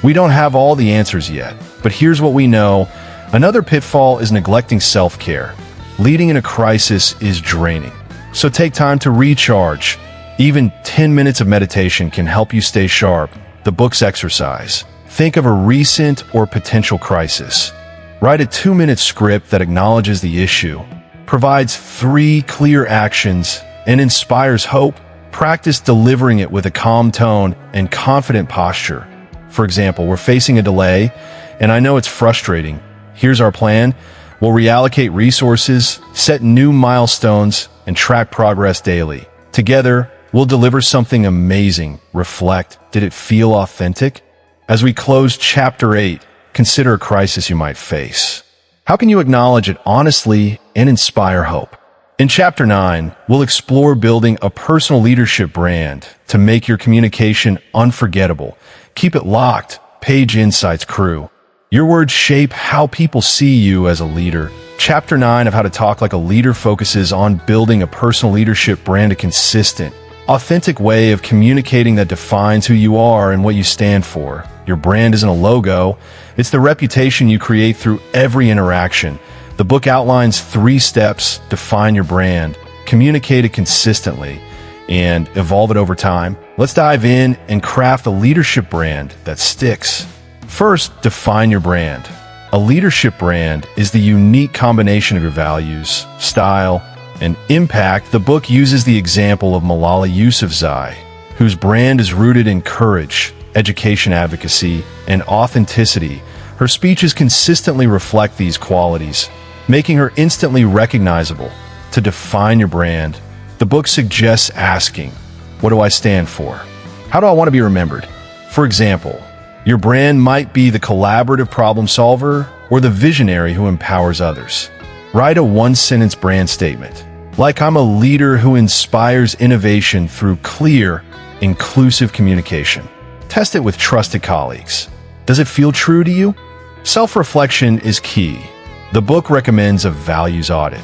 "We don't have all the answers yet, but here's what we know." Another pitfall is neglecting self-care. Leading in a crisis is draining. So take time to recharge. Even 10 minutes of meditation can help you stay sharp. The book's exercise. Think of a recent or potential crisis. Write a 2-minute script that acknowledges the issue, provides 3 clear actions, and inspires hope. Practice delivering it with a calm tone and confident posture. For example, we're facing a delay, and I know it's frustrating. Here's our plan. We'll reallocate resources, set new milestones, and track progress daily. Together, we'll deliver something amazing. Reflect. Did it feel authentic? As we close Chapter 8, consider a crisis you might face. How can you acknowledge it honestly and inspire hope? In Chapter 9, we'll explore building a personal leadership brand to make your communication unforgettable. Keep it locked. Page Insights crew. Your words shape how people see you as a leader. Chapter 9 of How to Talk Like a Leader focuses on building a personal leadership brand, a consistent, authentic way of communicating that defines who you are and what you stand for. Your brand isn't a logo. It's the reputation you create through every interaction. The book outlines 3 steps: define your brand, communicate it consistently, and evolve it over time. Let's dive in and craft a leadership brand that sticks. First, define your brand. A leadership brand is the unique combination of your values, style, and impact. The book uses the example of Malala Yousafzai, whose brand is rooted in courage, education advocacy, and authenticity. Her speeches consistently reflect these qualities, making her instantly recognizable. To define your brand, the book suggests asking, what do I stand for? How do I want to be remembered? For example, your brand might be the collaborative problem solver or the visionary who empowers others. Write a 1-sentence brand statement, like I'm a leader who inspires innovation through clear, inclusive communication. Test it with trusted colleagues. Does it feel true to you? Self-reflection is key. The book recommends a values audit.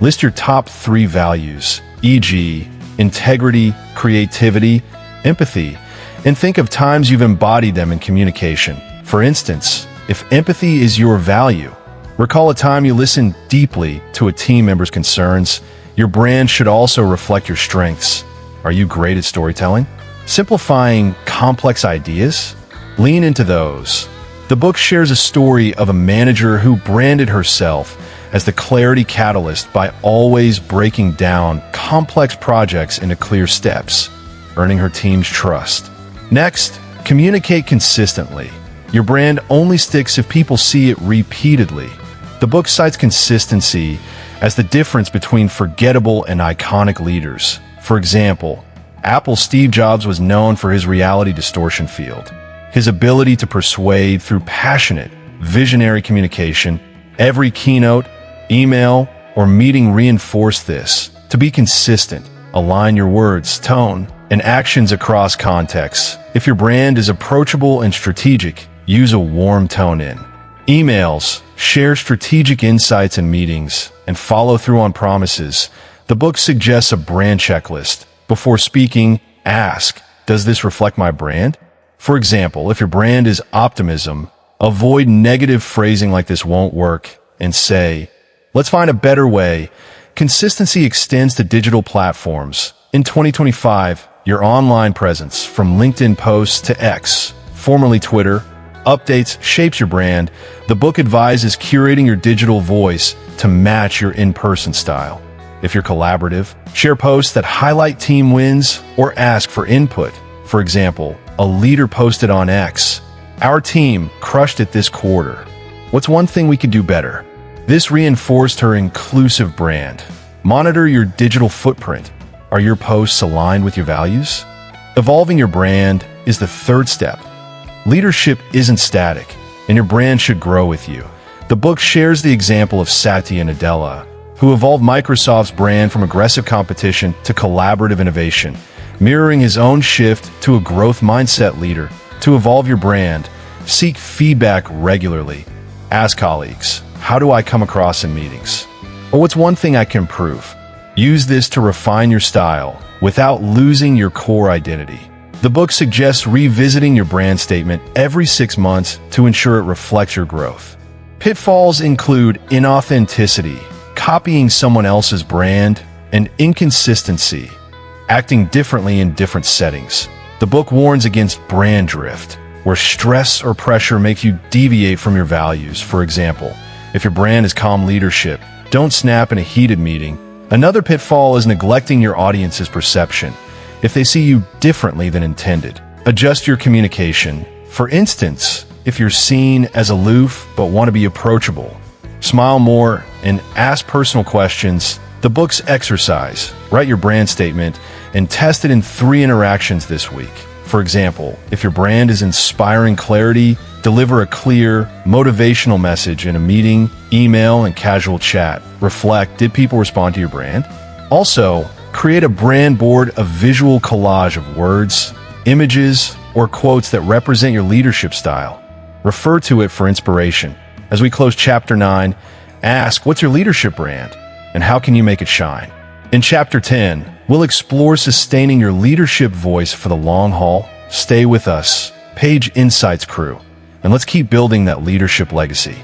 List your top 3 values, e.g., integrity, creativity, empathy, and think of times you've embodied them in communication. For instance, if empathy is your value, recall a time you listened deeply to a team member's concerns. Your brand should also reflect your strengths. Are you great at storytelling? Simplifying complex ideas? Lean into those. The book shares a story of a manager who branded herself as the clarity catalyst by always breaking down complex projects into clear steps, earning her team's trust. Next, communicate consistently. Your brand only sticks if people see it repeatedly. The book cites consistency as the difference between forgettable and iconic leaders. For example, Apple's Steve Jobs was known for his reality distortion field, his ability to persuade through passionate, visionary communication. Every keynote, email, or meeting reinforced this. To be consistent, align your words, tone, and actions across contexts. If your brand is approachable and strategic, use a warm tone in emails, share strategic insights in meetings, and follow through on promises. The book suggests a brand checklist. Before speaking, ask, does this reflect my brand? For example, if your brand is optimism, avoid negative phrasing like "this won't work" and say, let's find a better way. Consistency extends to digital platforms. In 2025, your online presence, from LinkedIn posts to X, formerly Twitter, updates, shapes your brand. The book advises curating your digital voice to match your in-person style. If you're collaborative, share posts that highlight team wins or ask for input. For example, a leader posted on X, "Our team crushed it this quarter. What's one thing we could do better?" This reinforced her inclusive brand. Monitor your digital footprint. Are your posts aligned with your values? Evolving your brand is the third step. Leadership isn't static, and your brand should grow with you. The book shares the example of Satya Nadella, who evolved Microsoft's brand from aggressive competition to collaborative innovation, mirroring his own shift to a growth mindset leader. To evolve your brand, seek feedback regularly. Ask colleagues, how do I come across in meetings? Or what's one thing I can improve? Use this to refine your style without losing your core identity. The book suggests revisiting your brand statement every 6 months to ensure it reflects your growth. Pitfalls include inauthenticity, copying someone else's brand, and inconsistency, acting differently in different settings. The book warns against brand drift, where stress or pressure makes you deviate from your values. For example, if your brand is calm leadership, don't snap in a heated meeting. Another pitfall is neglecting your audience's perception. If they see you differently than intended, adjust your communication. For instance, if you're seen as aloof but want to be approachable, smile more and ask personal questions. The book's exercise: write your brand statement and test it in 3 interactions this week. For example, if your brand is inspiring clarity, deliver a clear, motivational message in a meeting, email, and casual chat. Reflect, did people respond to your brand? Also, create a brand board, a visual collage of words, images, or quotes that represent your leadership style. Refer to it for inspiration. As we close Chapter 9, ask, what's your leadership brand, and how can you make it shine? In Chapter 10, we'll explore sustaining your leadership voice for the long haul. Stay with us, Page Insights crew, and let's keep building that leadership legacy.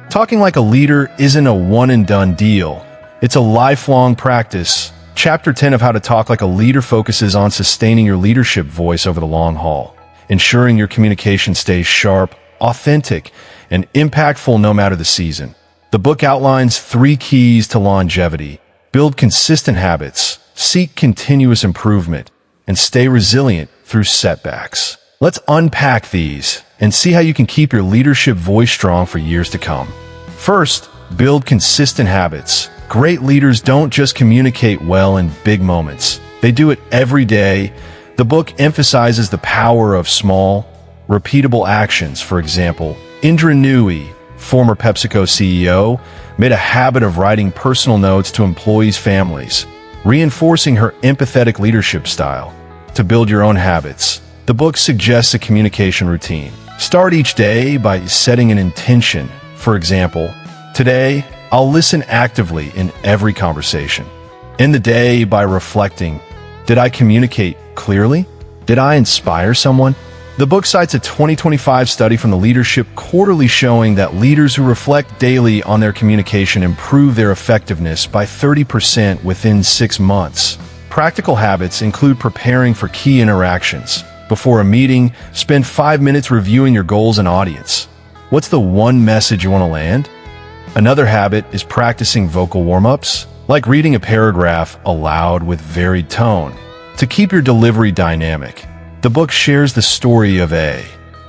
Talking like a leader isn't a one-and-done deal. It's a lifelong practice. Chapter 10 of How to Talk Like a Leader focuses on sustaining your leadership voice over the long haul, ensuring your communication stays sharp, authentic, and impactful no matter the season. The book outlines 3 keys to longevity: build consistent habits, seek continuous improvement, and stay resilient through setbacks. Let's unpack these and see how you can keep your leadership voice strong for years to come. First, build consistent habits. Great leaders don't just communicate well in big moments. They do it every day. The book emphasizes the power of small, repeatable actions. For example, Indra Nooyi, former PepsiCo CEO, made a habit of writing personal notes to employees' families, reinforcing her empathetic leadership style. To build your own habits, the book suggests a communication routine. Start each day by setting an intention. For example, today, I'll listen actively in every conversation. End the day by reflecting, did I communicate clearly? Did I inspire someone? The book cites a 2025 study from the Leadership Quarterly showing that leaders who reflect daily on their communication improve their effectiveness by 30% within 6 months. Practical habits include preparing for key interactions. Before a meeting, spend 5 minutes reviewing your goals and audience. What's the one message you want to land? Another habit is practicing vocal warm-ups, like reading a paragraph aloud with varied tone, to keep your delivery dynamic. The book shares the story of a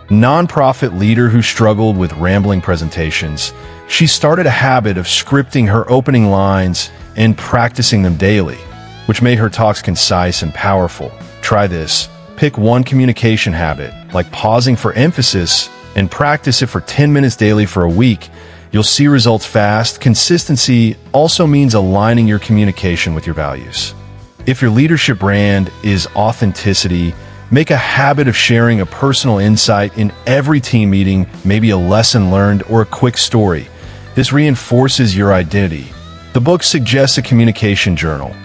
nonprofit leader who struggled with rambling presentations. She started a habit of scripting her opening lines and practicing them daily, which made her talks concise and powerful. Try this. Pick one communication habit, like pausing for emphasis, and practice it for 10 minutes daily for a week. You'll see results fast. Consistency also means aligning your communication with your values. If your leadership brand is authenticity, make a habit of sharing a personal insight in every team meeting, maybe a lesson learned or a quick story. This reinforces your identity. The book suggests a communication journal.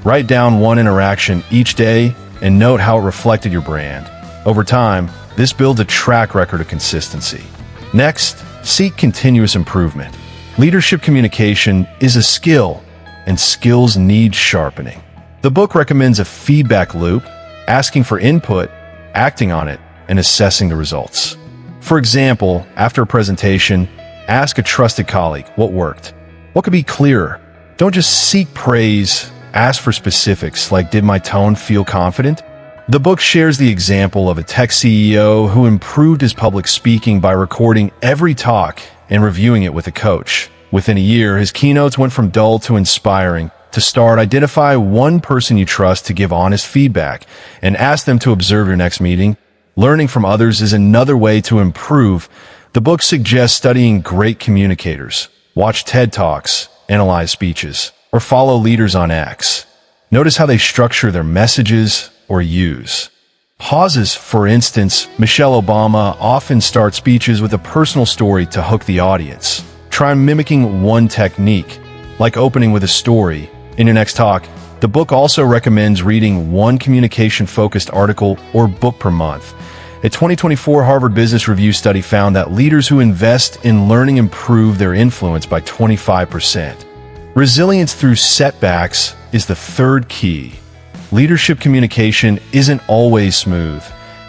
Write down one interaction each day and note how it reflected your brand. Over time, this builds a track record of consistency. Next, seek continuous improvement. Leadership communication is a skill, and skills need sharpening. The book recommends a feedback loop, asking for input, acting on it, and assessing the results. For example, after a presentation, ask a trusted colleague what worked. What could be clearer? Don't just seek praise, ask for specifics like, did my tone feel confident? The book shares the example of a tech CEO who improved his public speaking by recording every talk and reviewing it with a coach. Within a year, his keynotes went from dull to inspiring. To start, identify one person you trust to give honest feedback and ask them to observe your next meeting. Learning from others is another way to improve. The book suggests studying great communicators. Watch TED Talks, analyze speeches, or follow leaders on X. Notice how they structure their messages or use pauses. For instance, Michelle Obama often starts speeches with a personal story to hook the audience. Try mimicking one technique, like opening with a story. In your next talk, the book also recommends reading one communication-focused article or book per month. A 2024 Harvard Business Review study found that leaders who invest in learning improve their influence by 25%. Resilience through setbacks is the third key. Leadership communication isn't always smooth.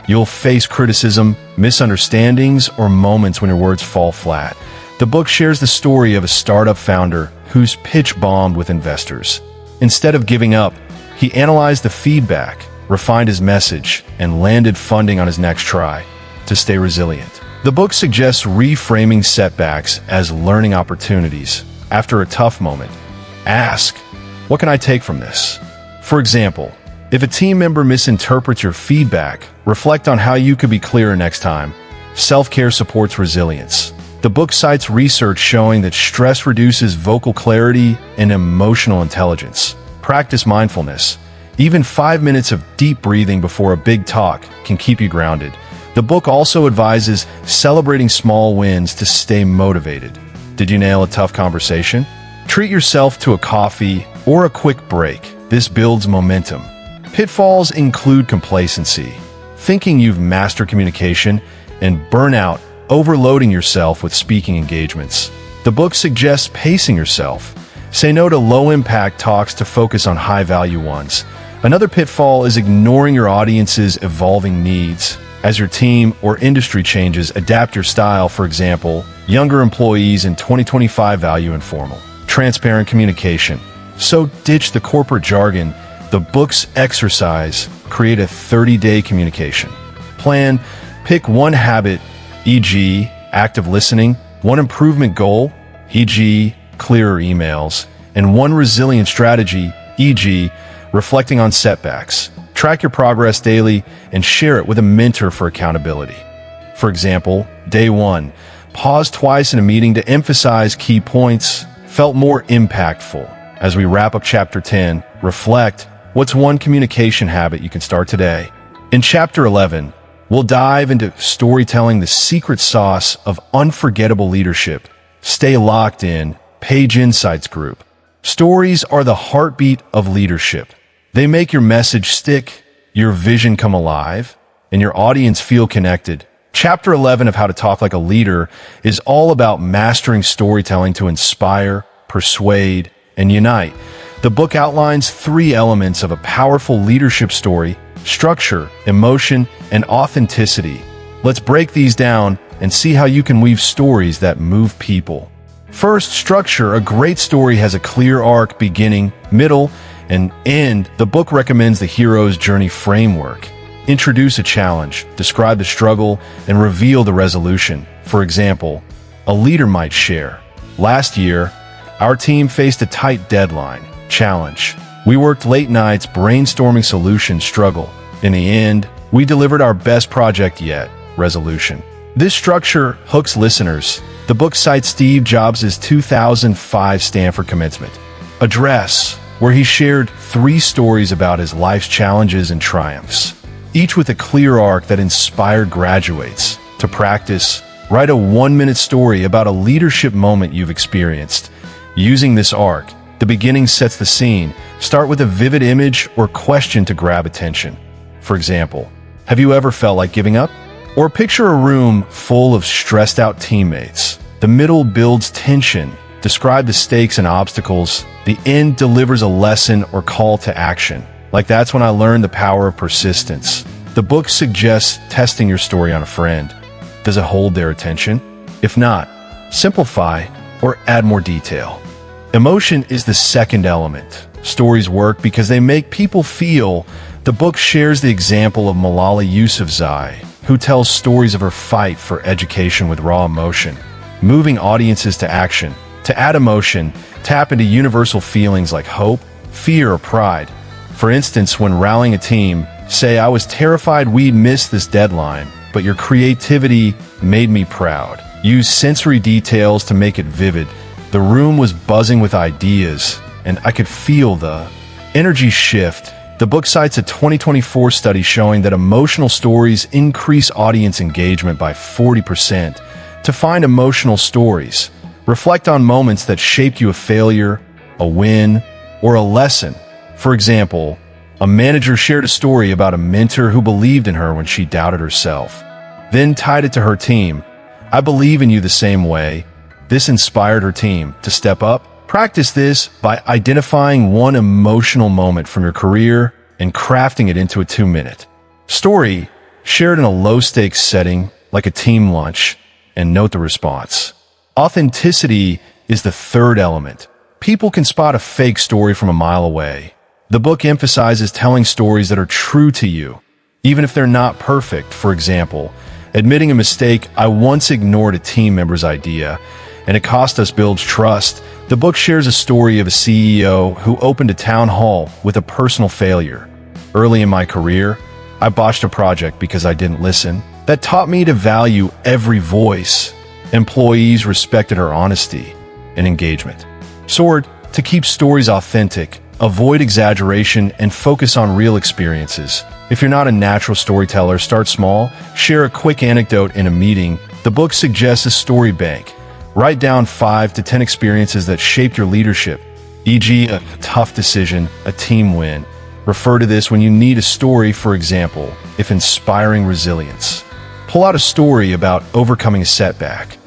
You'll face criticism, misunderstandings, or moments when your words fall flat. The book shares the story of a startup founder whose pitch bombed with investors. Instead of giving up, he analyzed the feedback, refined his message, and landed funding on his next try. To stay resilient, the book suggests reframing setbacks as learning opportunities. After a tough moment, ask, what can I take from this? For example, if a team member misinterprets your feedback, reflect on how you could be clearer next time. Self-care supports resilience. The book cites research showing that stress reduces vocal clarity and emotional intelligence. Practice mindfulness. Even 5 minutes of deep breathing before a big talk can keep you grounded. The book also advises celebrating small wins to stay motivated. Did you nail a tough conversation? Treat yourself to a coffee or a quick break. This builds momentum. Pitfalls include complacency, thinking you've mastered communication, and burnout, overloading yourself with speaking engagements. The book suggests pacing yourself. Say no to low-impact talks to focus on high-value ones. Another pitfall is ignoring your audience's evolving needs. As your team or industry changes, adapt your style. For example, younger employees in 2025 value informal, transparent communication. So ditch the corporate jargon. The book's exercise: create a 30-day communication plan. Pick one habit, e.g., active listening, one improvement goal, e.g., clearer emails, and one resilient strategy, e.g., reflecting on setbacks. Track your progress daily and share it with a mentor for accountability. For example, day 1, pause twice in a meeting to emphasize key points, felt more impactful. As we wrap up Chapter 10, reflect, what's one communication habit you can start today? In Chapter 11, we'll dive into storytelling, the secret sauce of unforgettable leadership. Stay locked in. Page Insights Group. Stories are the heartbeat of leadership. They make your message stick, your vision come alive, and your audience feel connected. Chapter 11 of How to Talk Like a Leader is all about mastering storytelling to inspire, persuade, and unite. The book outlines 3 elements of a powerful leadership story: structure, emotion, and authenticity. Let's break these down and see how you can weave stories that move people. First, structure. A great story has a clear arc, beginning, middle, and end. The book recommends the hero's journey framework. Introduce a challenge, describe the struggle, and reveal the resolution. For example, a leader might share, "Last year, our team faced a tight deadline. Challenge. We worked late nights brainstorming solutions. Struggle. In the end, we delivered our best project yet. Resolution." This structure hooks listeners. The book cites Steve Jobs' 2005 Stanford commencement address, where he shared 3 stories about his life's challenges and triumphs, each with a clear arc that inspired graduates. To practice, write a 1-minute story about a leadership moment you've experienced. Using this arc, the beginning sets the scene. Start with a vivid image or question to grab attention. For example, have you ever felt like giving up? Or picture a room full of stressed-out teammates. The middle builds tension. Describe the stakes and obstacles. The end delivers a lesson or call to action. Like, that's when I learned the power of persistence. The book suggests testing your story on a friend. Does it hold their attention? If not, simplify or add more detail. Emotion is the second element. Stories work because they make people feel. The book shares the example of Malala Yousafzai, who tells stories of her fight for education with raw emotion, moving audiences to action. To add emotion, tap into universal feelings like hope, fear, or pride. For instance, when rallying a team, say, "I was terrified we'd miss this deadline, but your creativity made me proud." Use sensory details to make it vivid. The room was buzzing with ideas, and I could feel the energy shift. The book cites a 2024 study showing that emotional stories increase audience engagement by 40%. To find emotional stories, reflect on moments that shaped you: a failure, a win, or a lesson. For example, a manager shared a story about a mentor who believed in her when she doubted herself, then tied it to her team. "I believe in you the same way." This inspired her team to step up. Practice this by identifying one emotional moment from your career and crafting it into a 2-minute story. Share it in a low-stakes setting, like a team lunch, and note the response. Authenticity is the third element. People can spot a fake story from a mile away. The book emphasizes telling stories that are true to you, even if they're not perfect. For example, admitting a mistake: "I once ignored a team member's idea, and it cost us builds trust." The book shares a story of a CEO who opened a town hall with a personal failure. "Early in my career, I botched a project because I didn't listen. That taught me to value every voice." Employees respected her honesty and engagement. Sword: to keep stories authentic, avoid exaggeration and focus on real experiences. If you're not a natural storyteller, start small. Share a quick anecdote in a meeting. The book suggests a story bank. Write down 5 to 10 experiences that shaped your leadership, e.g., a tough decision, a team win. Refer to this when you need a story. For example, if inspiring resilience, pull out a story about overcoming a setback.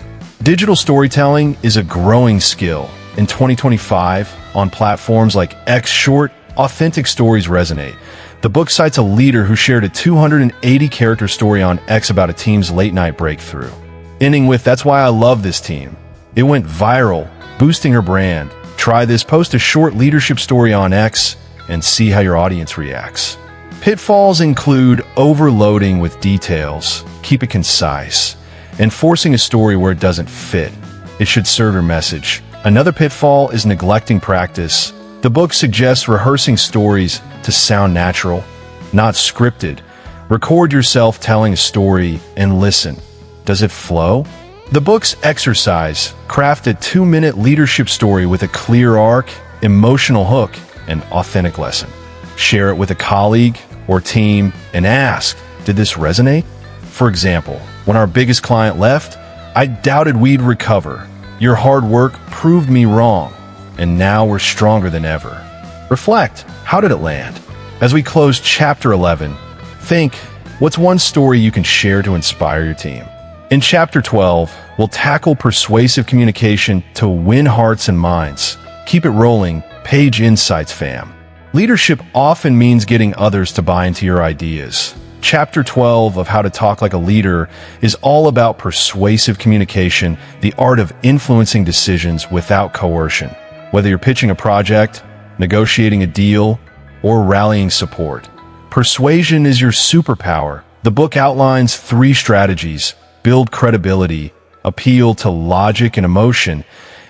Digital storytelling is a growing skill. In 2025, on platforms like X Short, authentic stories resonate. The book cites a leader who shared a 280-character story on X about a team's late-night breakthrough, ending with, "That's why I love this team." It went viral, boosting her brand. Try this: post a short leadership story on X and see how your audience reacts. Pitfalls include overloading with details. Keep it concise, and forcing a story where it doesn't fit. It should serve your message. Another pitfall is neglecting practice. The book suggests rehearsing stories to sound natural, not scripted. Record yourself telling a story and listen. Does it flow? The book's exercise: craft a 2-minute leadership story with a clear arc, emotional hook, and authentic lesson. Share it with a colleague or team and ask, "Did this resonate?" For example, "When our biggest client left, I doubted we'd recover. Your hard work proved me wrong, and now we're stronger than ever." Reflect: how did it land? As we close Chapter 11, think, what's one story you can share to inspire your team? In Chapter 12, we'll tackle persuasive communication to win hearts and minds. Keep it rolling, Page Insights fam. Leadership often means getting others to buy into your ideas. Chapter 12 of How to Talk Like a Leader is all about persuasive communication, the art of influencing decisions without coercion. Whether you're pitching a project, negotiating a deal, or rallying support, persuasion is your superpower. The book outlines 3 strategies: build credibility, appeal to logic and emotion,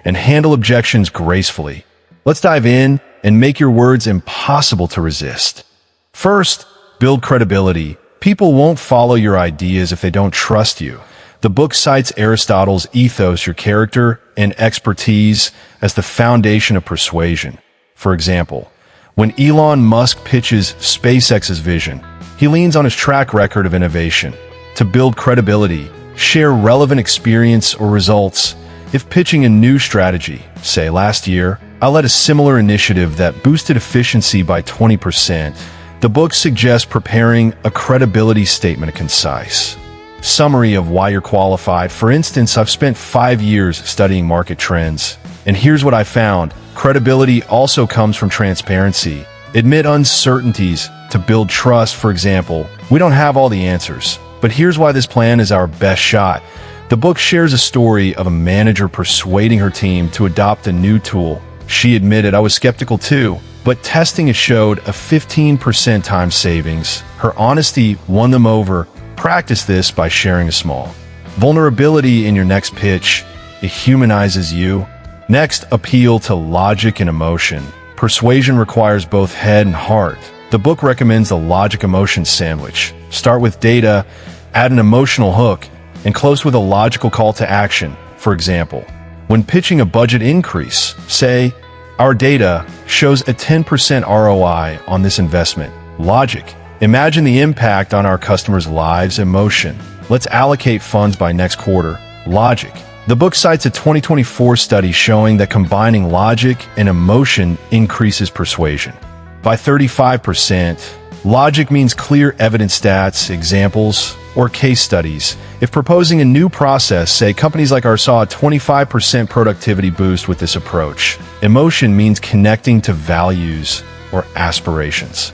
and handle objections gracefully. Let's dive in and make your words impossible to resist. First, build credibility. People won't follow your ideas if they don't trust you. The book cites Aristotle's ethos, your character and expertise, as the foundation of persuasion. For example, when Elon Musk pitches SpaceX's vision, he leans on his track record of innovation. To build credibility, share relevant experience or results. If pitching a new strategy, say last year, I led a similar initiative that boosted efficiency by 20%. The book suggests preparing a credibility statement, concise summary of why you're qualified. For instance, I've spent 5 years studying market trends, and here's what I found. Credibility also comes from transparency. Admit uncertainties to build trust. For example, we don't have all the answers, but here's why this plan is our best shot. The book shares a story of a manager persuading her team to adopt a new tool. She admitted, "I was skeptical too, but testing it showed a 15% time savings." Her honesty won them over. Practice this by sharing a small vulnerability in your next pitch. It humanizes you. Next, appeal to logic and emotion. Persuasion requires both head and heart. The book recommends a logic-emotion sandwich. Start with data, add an emotional hook, and close with a logical call to action. For example, when pitching a budget increase, say, "Our data shows a 10% ROI on this investment." Logic. Imagine the impact on our customers' lives. Emotion. Let's allocate funds by next quarter. Logic. The book cites a 2024 study showing that combining logic and emotion increases persuasion by 35%. Logic means clear evidence, stats, examples, or case studies. If proposing a new process, say companies like ours saw a 25% productivity boost with this approach. Emotion means connecting to values or aspirations.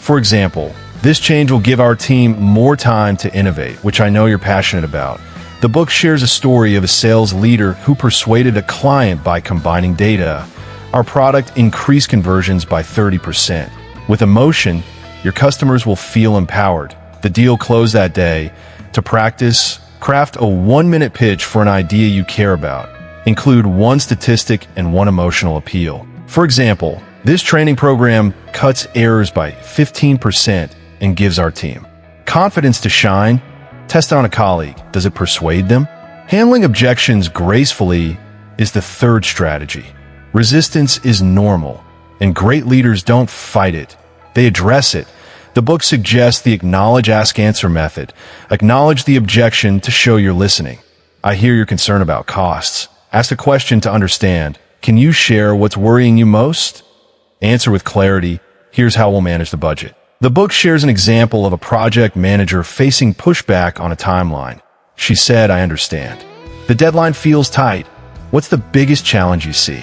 For example, this change will give our team more time to innovate, which I know you're passionate about. The book shares a story of a sales leader who persuaded a client by combining data. Our product increased conversions by 30%. With emotion, your customers will feel empowered. The deal closed that day. To practice, craft a 1-minute pitch for an idea you care about. Include one statistic and one emotional appeal. For example, this training program cuts errors by 15% and gives our team confidence to shine. Test it on a colleague. Does it persuade them? Handling objections gracefully is the third strategy. Resistance is normal, and great leaders don't fight it. They address it. The book suggests the acknowledge, ask, answer method. Acknowledge the objection to show you're listening. I hear your concern about costs. Ask a question to understand. Can you share what's worrying you most? Answer with clarity. Here's how we'll manage the budget. The book shares an example of a project manager facing pushback on a timeline. She said, "I understand. The deadline feels tight. What's the biggest challenge you see?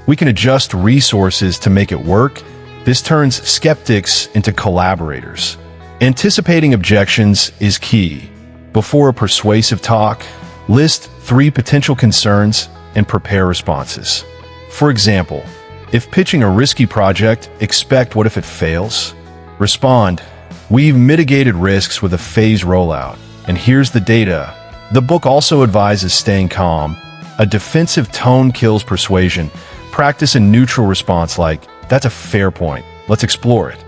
We can adjust resources to make it work." This turns skeptics into collaborators. Anticipating objections is key. Before a persuasive talk, list 3 potential concerns and prepare responses. For example, if pitching a risky project, expect "what if it fails?" Respond, "We've mitigated risks with a phased rollout, and here's the data." The book also advises staying calm. A defensive tone kills persuasion. Practice a neutral response like, "That's a fair point. Let's explore it."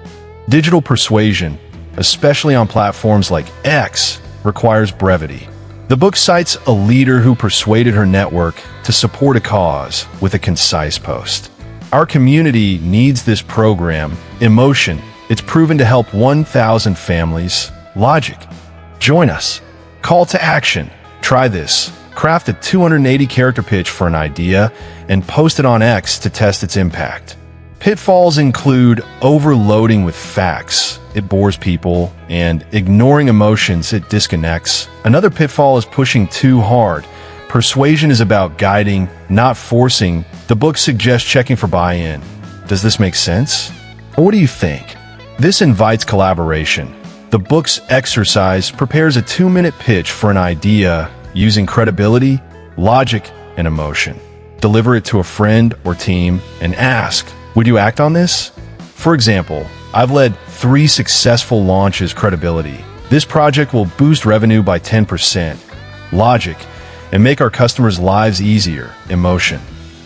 Digital persuasion, especially on platforms like X, requires brevity. The book cites a leader who persuaded her network to support a cause with a concise post. Our community needs this program. Emotion. It's proven to help 1,000 families. Logic. Join us. Call to action. Try this. Craft a 280-character pitch for an idea and post it on X to test its impact. Pitfalls include overloading with facts. It bores people, and ignoring emotions. It disconnects. Another pitfall is pushing too hard. Persuasion is about guiding, not forcing. The book suggests checking for buy-in. Does this make sense? Or what do you think? This invites collaboration. The book's exercise prepares a 2-minute pitch for an idea using credibility, logic, and emotion. Deliver it to a friend or team and ask, "Would you act on this?" For example, I've led 3 successful launches. Credibility. This project will boost revenue by 10%. Logic. And make our customers' lives easier. Emotion.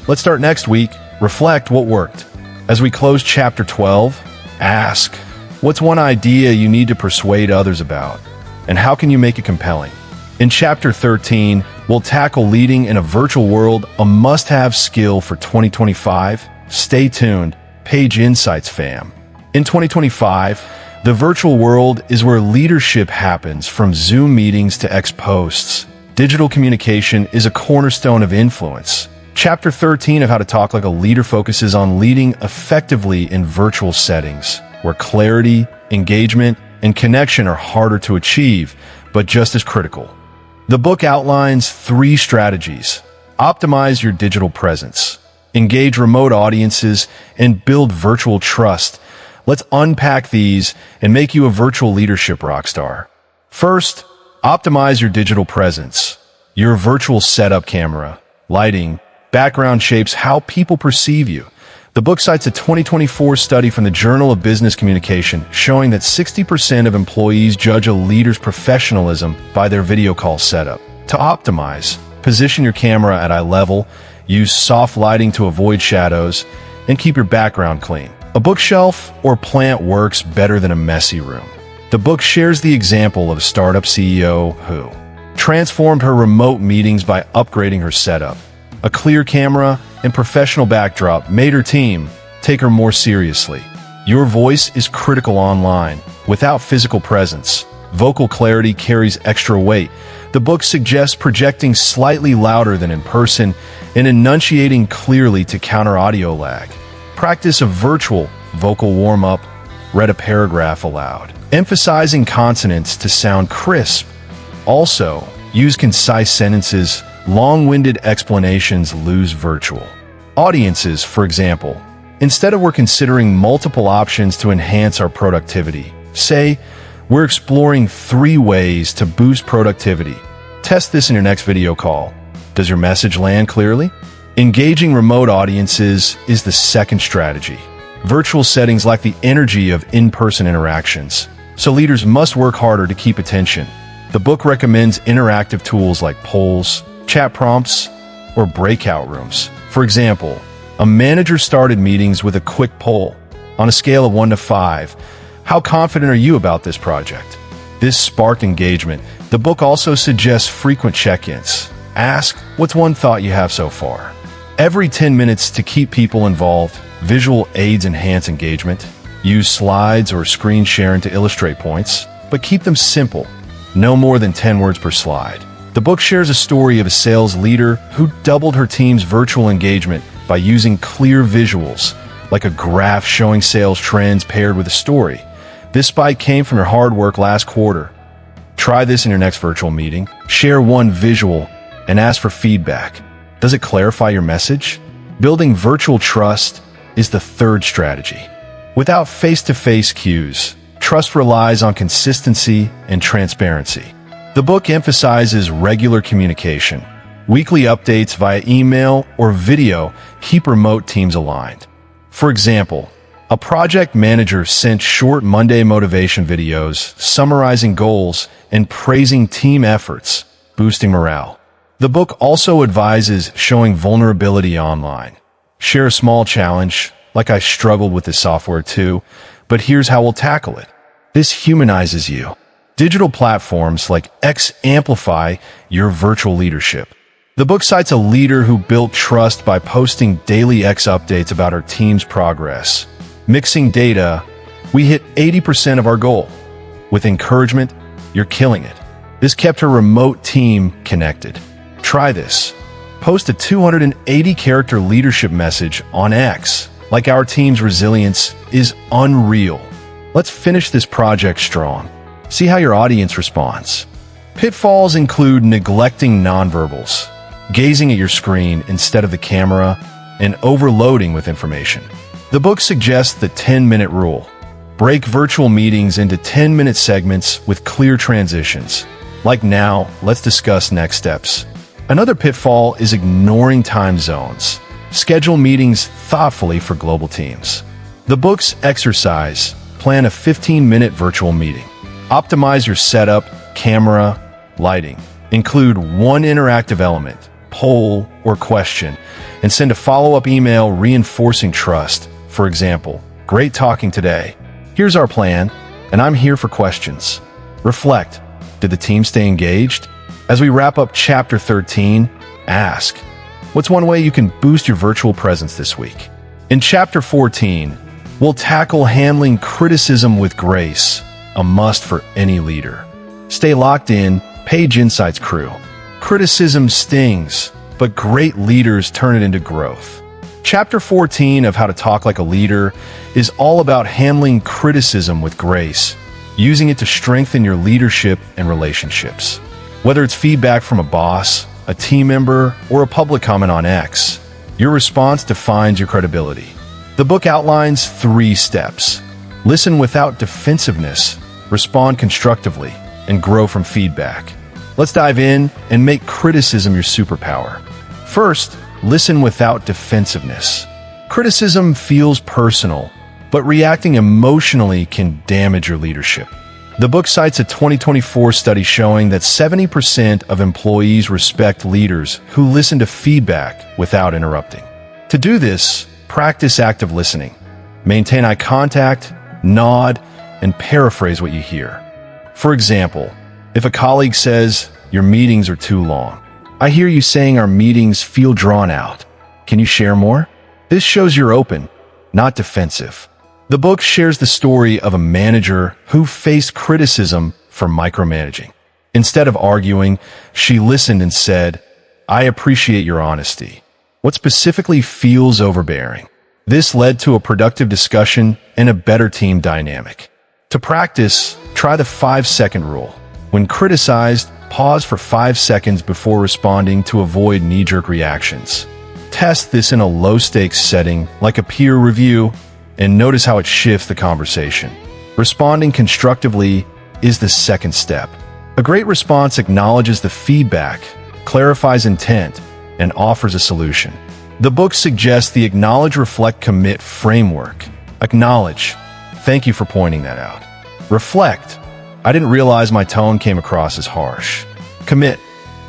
Let's start next week. Reflect what worked. As we close Chapter 12, ask, what's one idea you need to persuade others about? And how can you make it compelling? In Chapter 13, we'll tackle leading in a virtual world, a must-have skill for 2025. Stay tuned, Page Insights fam. In 2025, the virtual world is where leadership happens, from Zoom meetings to X posts. Digital communication is a cornerstone of influence. Chapter 13 of How to Talk Like a Leader focuses on leading effectively in virtual settings, where clarity, engagement, and connection are harder to achieve, but just as critical. The book outlines 3 strategies. Optimize your digital presence. Engage remote audiences and build virtual trust. Let's unpack these and make you a virtual leadership rockstar. First, optimize your digital presence. Your virtual setup, camera, lighting, background shapes how people perceive you. The book cites a 2024 study from the Journal of Business Communication showing that 60% of employees judge a leader's professionalism by their video call setup. To optimize, position your camera at eye level, Use soft lighting to avoid shadows, and keep your background clean. A bookshelf or plant works better than a messy room. The book shares the example of a startup CEO who transformed her remote meetings by upgrading her setup. A clear camera and professional backdrop made her team take her more seriously. Your voice is critical online. Without physical presence, vocal clarity carries extra weight. The book suggests projecting slightly louder than in person and enunciating clearly to counter audio lag. Practice a virtual vocal warm-up. Read a paragraph aloud, emphasizing consonants to sound crisp. Also, use concise sentences. Long-winded explanations lose virtual audiences, for example. Instead of "we're considering multiple options to enhance our productivity," say, "We're exploring 3 ways to boost productivity." Test this in your next video call. Does your message land clearly? Engaging remote audiences is the second strategy. Virtual settings lack the energy of in-person interactions, so leaders must work harder to keep attention. The book recommends interactive tools like polls, chat prompts, or breakout rooms. For example, a manager started meetings with a quick poll. On a scale of 1 to 5, how confident are you about this project? This sparked engagement. The book also suggests frequent check-ins. Ask, what's one thought you have so far? Every 10 minutes to keep people involved. Visual aids enhance engagement. Use slides or screen sharing to illustrate points, but keep them simple. No more than 10 words per slide. The book shares a story of a sales leader who doubled her team's virtual engagement by using clear visuals, like a graph showing sales trends paired with a story. This spike came from her hard work last quarter. Try this in your next virtual meeting. Share one visual and ask for feedback. Does it clarify your message? Building virtual trust is the third strategy. Without face-to-face cues, trust relies on consistency and transparency. The book emphasizes regular communication. Weekly updates via email or video keep remote teams aligned. For example, a project manager sent short Monday motivation videos summarizing goals and praising team efforts, boosting morale. The book also advises showing vulnerability online. Share a small challenge, like "I struggled with this software too, but here's how we'll tackle it." This humanizes you. Digital platforms like X amplify your virtual leadership. The book cites a leader who built trust by posting daily X updates about her team's progress. Mixing data, we hit 80% of our goal. With encouragement, you're killing it. This kept her remote team connected. Try this. Post a 280-character leadership message on X. Like, "Our team's resilience is unreal. Let's finish this project strong." See how your audience responds. Pitfalls include neglecting nonverbals, gazing at your screen instead of the camera, and overloading with information. The book suggests the 10-minute rule. Break virtual meetings into 10-minute segments with clear transitions. Like, "Now, let's discuss next steps." Another pitfall is ignoring time zones. Schedule meetings thoughtfully for global teams. The book's exercise: plan a 15-minute virtual meeting. Optimize your setup, camera, lighting. Include one interactive element, poll or question, and send a follow-up email reinforcing trust. For example, "Great talking today. Here's our plan, and I'm here for questions." Reflect. Did the team stay engaged? As we wrap up Chapter 13, ask, what's one way you can boost your virtual presence this week? In Chapter 14, we'll tackle handling criticism with grace, a must for any leader. Stay locked in, Page Insights crew. Criticism stings, but great leaders turn it into growth. Chapter 14 of How to Talk Like a Leader is all about handling criticism with grace, using it to strengthen your leadership and relationships. Whether it's feedback from a boss, a team member, or a public comment on X, your response defines your credibility. The book outlines 3 steps. Listen without defensiveness, respond constructively, and grow from feedback. Let's dive in and make criticism your superpower. First, listen without defensiveness. Criticism feels personal, but reacting emotionally can damage your leadership. The book cites a 2024 study showing that 70% of employees respect leaders who listen to feedback without interrupting. To do this, practice active listening. Maintain eye contact, nod, and paraphrase what you hear. For example, if a colleague says, "Your meetings are too long," I hear you saying, "Our meetings feel drawn out. Can you share more?" This shows you're open, not defensive. The book shares the story of a manager who faced criticism for micromanaging. Instead of arguing, she listened and said, "I appreciate your honesty. What specifically feels overbearing?" This led to a productive discussion and a better team dynamic. To practice, try the 5-second rule. When criticized, pause for 5 seconds before responding to avoid knee-jerk reactions. Test this in a low-stakes setting, like a peer review, and notice how it shifts the conversation. Responding constructively is the second step. A great response acknowledges the feedback, clarifies intent, and offers a solution. The book suggests the acknowledge, reflect, commit framework. Acknowledge. Thank you for pointing that out. Reflect. I didn't realize my tone came across as harsh. Commit.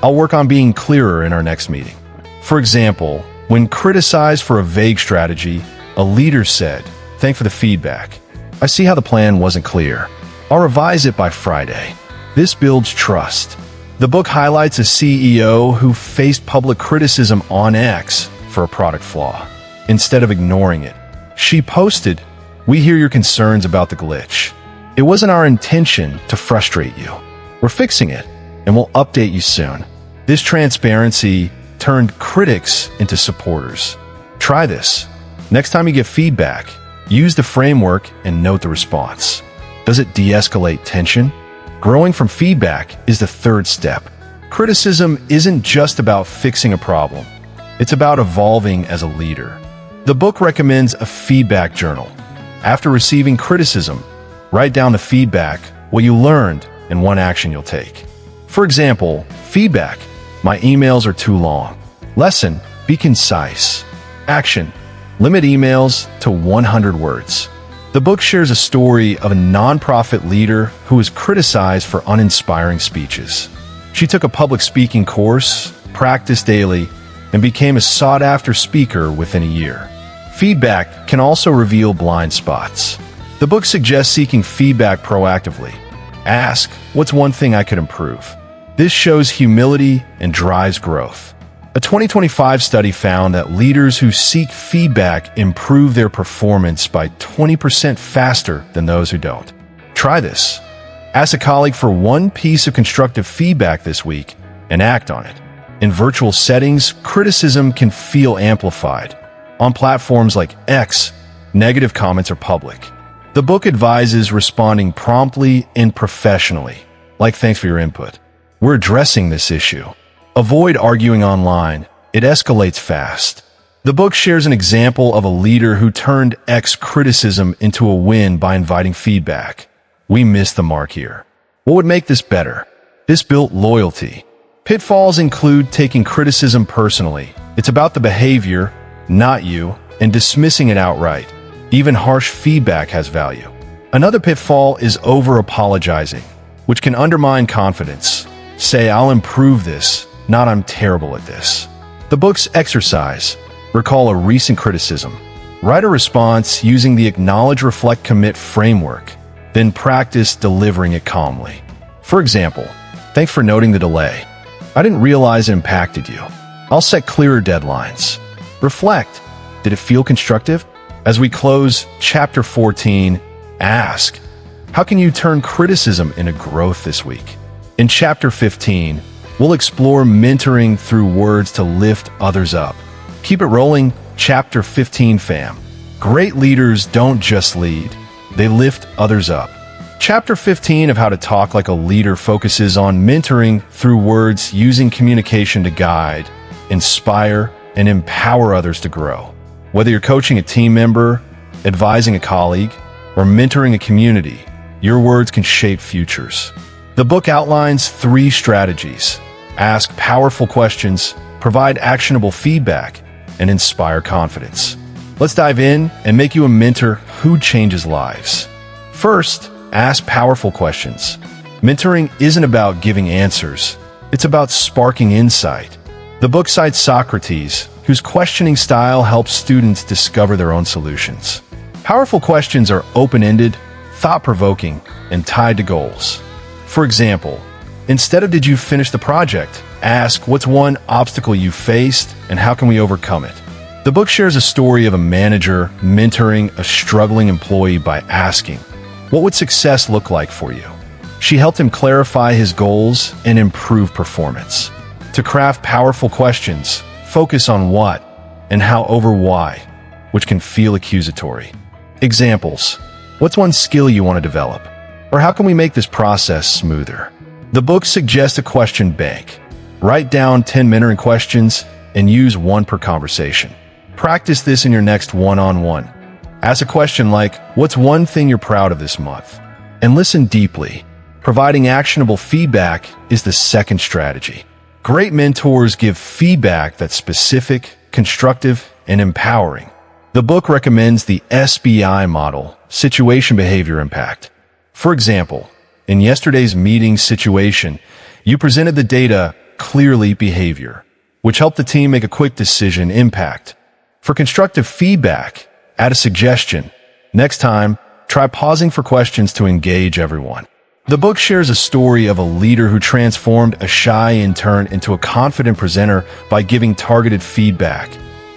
I'll work on being clearer in our next meeting. For example, when criticized for a vague strategy, a leader said, "Thanks for the feedback. I see how the plan wasn't clear. I'll revise it by Friday." This builds trust. The book highlights a CEO who faced public criticism on X for a product flaw. Instead of ignoring it, she posted, "We hear your concerns about the glitch. It wasn't our intention to frustrate you. We're fixing it, and we'll update you soon." This transparency turned critics into supporters. Try this. Next time you get feedback, use the framework and note the response. Does it de-escalate tension? Growing from feedback is the third step. Criticism isn't just about fixing a problem. It's about evolving as a leader. The book recommends a feedback journal. After receiving criticism, write down the feedback, what you learned, and one action you'll take. For example, feedback: "My emails are too long." Lesson: be concise. Action: limit emails to 100 words. The book shares a story of a nonprofit leader who was criticized for uninspiring speeches. She took a public speaking course, practiced daily, and became a sought-after speaker within a year. Feedback can also reveal blind spots. The book suggests seeking feedback proactively. Ask, "What's one thing I could improve?" This shows humility and drives growth. A 2025 study found that leaders who seek feedback improve their performance by 20% faster than those who don't. Try this. Ask a colleague for one piece of constructive feedback this week and act on it. In virtual settings, criticism can feel amplified. On platforms like X, negative comments are public. The book advises responding promptly and professionally, like "Thanks for your input. We're addressing this issue." Avoid arguing online. It escalates fast. The book shares an example of a leader who turned X criticism into a win by inviting feedback. "We missed the mark here. What would make this better?" This built loyalty. Pitfalls include taking criticism personally. It's about the behavior, not you, and dismissing it outright. Even harsh feedback has value. Another pitfall is over-apologizing, which can undermine confidence. Say, "I'll improve this," not "I'm terrible at this." The book's exercise: recall a recent criticism. Write a response using the acknowledge, reflect, commit framework. Then practice delivering it calmly. For example, "Thanks for noting the delay. I didn't realize it impacted you. I'll set clearer deadlines." Reflect. Did it feel constructive? As we close Chapter 14, ask, how can you turn criticism into growth this week? In Chapter 15, we'll explore mentoring through words to lift others up. Keep it rolling, Chapter 15 fam. Great leaders don't just lead, they lift others up. Chapter 15 of How to Talk Like a Leader focuses on mentoring through words, using communication to guide, inspire, and empower others to grow. Whether you're coaching a team member, advising a colleague, or mentoring a community, your words can shape futures. The book outlines 3 strategies: ask powerful questions, provide actionable feedback, and inspire confidence. Let's dive in and make you a mentor who changes lives. First, Ask powerful questions. Mentoring isn't about giving answers. It's about sparking insight. The book cites Socrates, whose questioning style helps students discover their own solutions. Powerful questions are open-ended, thought-provoking, and tied to goals. For example, instead of "Did you finish the project?" ask, "What's one obstacle you faced, and how can we overcome it?" The book shares a story of a manager mentoring a struggling employee by asking, "What would success look like for you?" She helped him clarify his goals and improve performance. To craft powerful questions, focus on what and how over why, which can feel accusatory. Examples: what's one skill you want to develop? Or how can we make this process smoother? The book suggests a question bank. Write down 10 mentoring questions and use one per conversation. Practice this in your next one-on-one. Ask a question like, "What's one thing you're proud of this month?" And listen deeply. Providing actionable feedback is the second strategy. Great mentors give feedback that's specific, constructive, and empowering. The book recommends the SBI model, Situation Behavior Impact. For example, in yesterday's meeting situation, you presented the data clearly behavior, which helped the team make a quick decision impact. For constructive feedback, add a suggestion. Next time, try pausing for questions to engage everyone. The book shares a story of a leader who transformed a shy intern into a confident presenter by giving targeted feedback.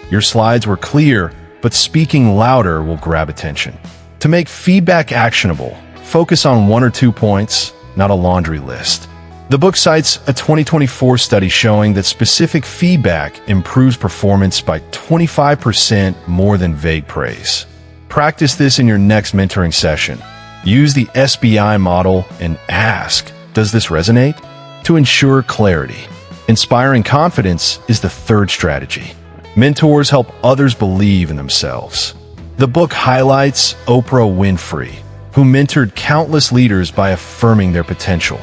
Your slides were clear, but speaking louder will grab attention. To make feedback actionable, focus on 1 or 2 points, not a laundry list. The book cites a 2024 study showing that specific feedback improves performance by 25% more than vague praise. Practice this in your next mentoring session. Use the SBI model and ask, "Does this resonate?" to ensure clarity. Inspiring confidence is the third strategy. Mentors help others believe in themselves. The book highlights Oprah Winfrey, who mentored countless leaders by affirming their potential.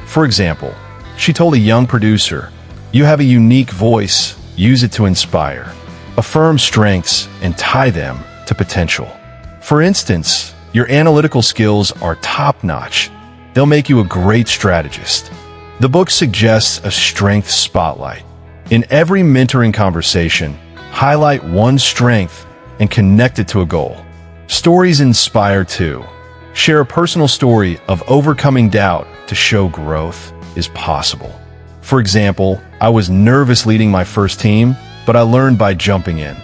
For example, she told a young producer, "You have a unique voice, use it to inspire. Affirm strengths and tie them to potential." For instance, your analytical skills are top-notch. They'll make you a great strategist. The book suggests a strength spotlight. In every mentoring conversation, highlight one strength and connect it to a goal. Stories inspire too. Share a personal story of overcoming doubt to show growth is possible. For example, I was nervous leading my first team, but I learned by jumping in.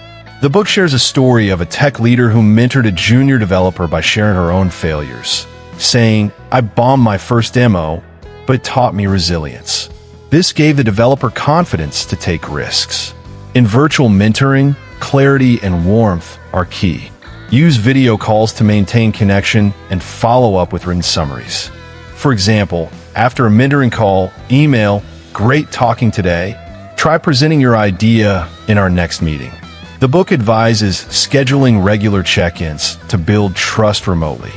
The book shares a story of a tech leader who mentored a junior developer by sharing her own failures, saying, "I bombed my first demo, but it taught me resilience." This gave the developer confidence to take risks. In virtual mentoring, clarity and warmth are key. Use video calls to maintain connection and follow up with written summaries. For example, after a mentoring call, email, "Great talking today. Try presenting your idea in our next meeting." The book advises scheduling regular check-ins to build trust remotely.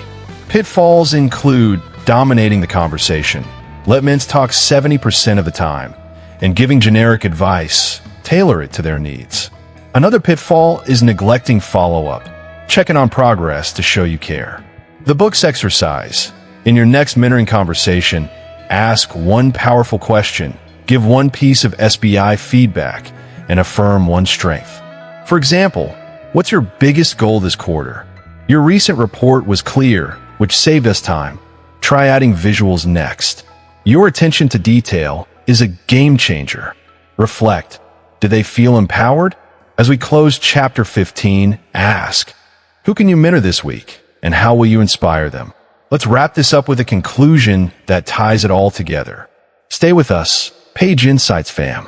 Pitfalls include dominating the conversation. Let men talk 70% of the time, and giving generic advice, tailor it to their needs. Another pitfall is neglecting follow-up, checking on progress to show you care. The book's exercise. In your next mentoring conversation, ask one powerful question, give one piece of SBI feedback, and affirm one strength. For example, what's your biggest goal this quarter? Your recent report was clear, which saved us time. Try adding visuals next. Your attention to detail is a game changer. Reflect. Do they feel empowered? As we close chapter 15, ask, who can you mentor this week, and how will you inspire them? Let's wrap this up with a conclusion that ties it all together. Stay with us, Page Insights fam.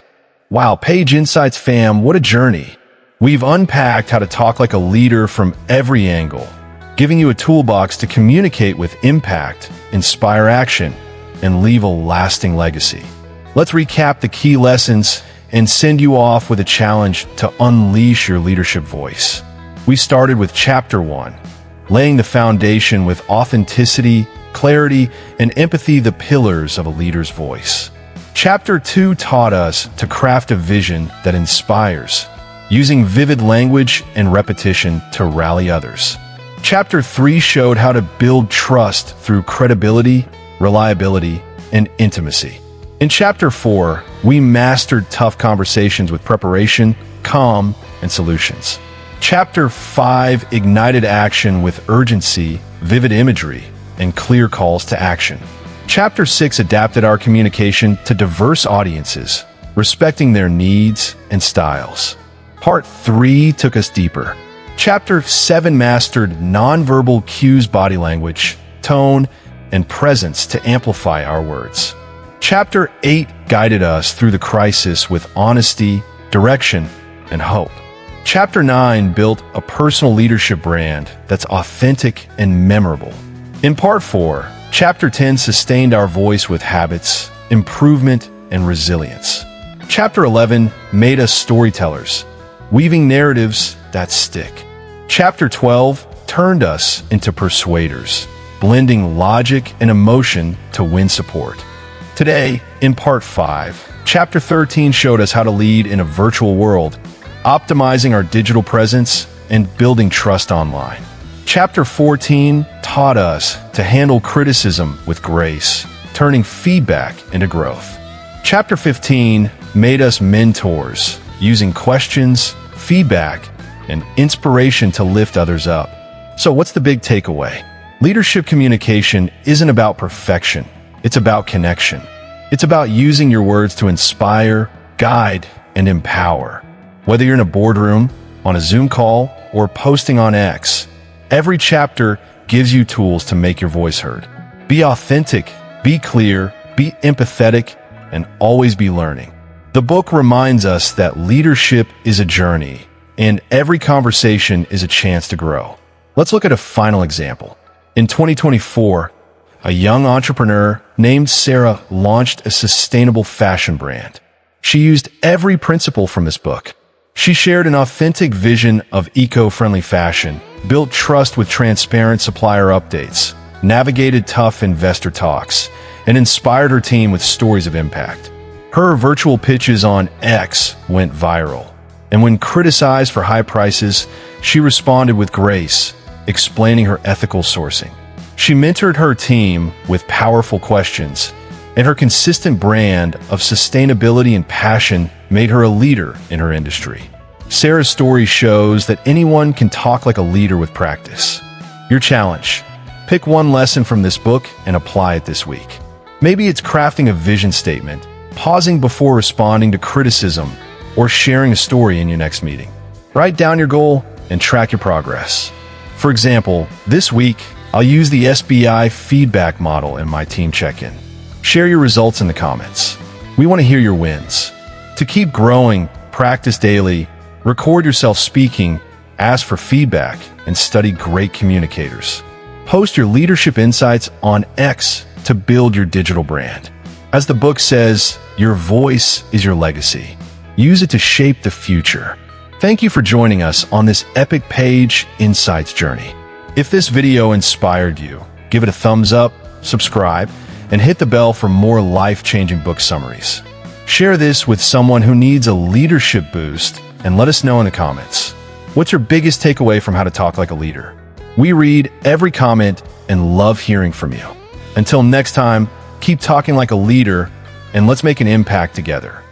Wow, Page Insights fam, what a journey. We've unpacked how to talk like a leader from every angle, giving you a toolbox to communicate with impact, inspire action, and leave a lasting legacy. Let's recap the key lessons and send you off with a challenge to unleash your leadership voice. We started with Chapter 1, laying the foundation with authenticity, clarity, and empathy, the pillars of a leader's voice. Chapter 2 taught us to craft a vision that inspires, using vivid language and repetition to rally others. Chapter 3 showed how to build trust through credibility, reliability, and intimacy. In Chapter 4, we mastered tough conversations with preparation, calm, and solutions. Chapter 5 ignited action with urgency, vivid imagery, and clear calls to action. Chapter 6 adapted our communication to diverse audiences, respecting their needs and styles. Part 3 took us deeper. Chapter 7 mastered nonverbal cues, body language, tone, and presence to amplify our words. Chapter 8 guided us through the crisis with honesty, direction, and hope. Chapter 9 built a personal leadership brand that's authentic and memorable. In Part 4, Chapter 10 sustained our voice with habits, improvement, and resilience. Chapter 11 made us storytellers, weaving narratives that stick. Chapter 12 turned us into persuaders, blending logic and emotion to win support. Today, in Part 5, Chapter 13 showed us how to lead in a virtual world, optimizing our digital presence and building trust online. Chapter 14 taught us to handle criticism with grace, turning feedback into growth. Chapter 15 made us mentors, using questions, feedback, and inspiration to lift others up. So what's the big takeaway? Leadership communication isn't about perfection. It's about connection. It's about using your words to inspire, guide, and empower. Whether you're in a boardroom, on a Zoom call, or posting on X, every chapter gives you tools to make your voice heard. Be authentic, be clear, be empathetic, and always be learning. The book reminds us that leadership is a journey, and every conversation is a chance to grow. Let's look at a final example. In 2024, a young entrepreneur named Sarah launched a sustainable fashion brand. She used every principle from this book. She shared an authentic vision of eco-friendly fashion, built trust with transparent supplier updates, navigated tough investor talks, and inspired her team with stories of impact. Her virtual pitches on X went viral, and when criticized for high prices, she responded with grace, explaining her ethical sourcing. She mentored her team with powerful questions, and her consistent brand of sustainability and passion made her a leader in her industry. Sarah's story shows that anyone can talk like a leader with practice. Your challenge: pick one lesson from this book and apply it this week. Maybe it's crafting a vision statement, pausing before responding to criticism, or sharing a story in your next meeting. Write down your goal and track your progress. For example, this week, I'll use the SBI feedback model in my team check-in. Share your results in the comments. We want to hear your wins. To keep growing, practice daily, record yourself speaking, ask for feedback, and study great communicators. Post your leadership insights on X to build your digital brand. As the book says, your voice is your legacy. Use it to shape the future. Thank you for joining us on this epic page insights journey. If this video inspired you, give it a thumbs up, subscribe, and hit the bell for more life-changing book summaries. Share this with someone who needs a leadership boost and let us know in the comments. What's your biggest takeaway from how to talk like a leader? We read every comment and love hearing from you. Until next time, keep talking like a leader and let's make an impact together.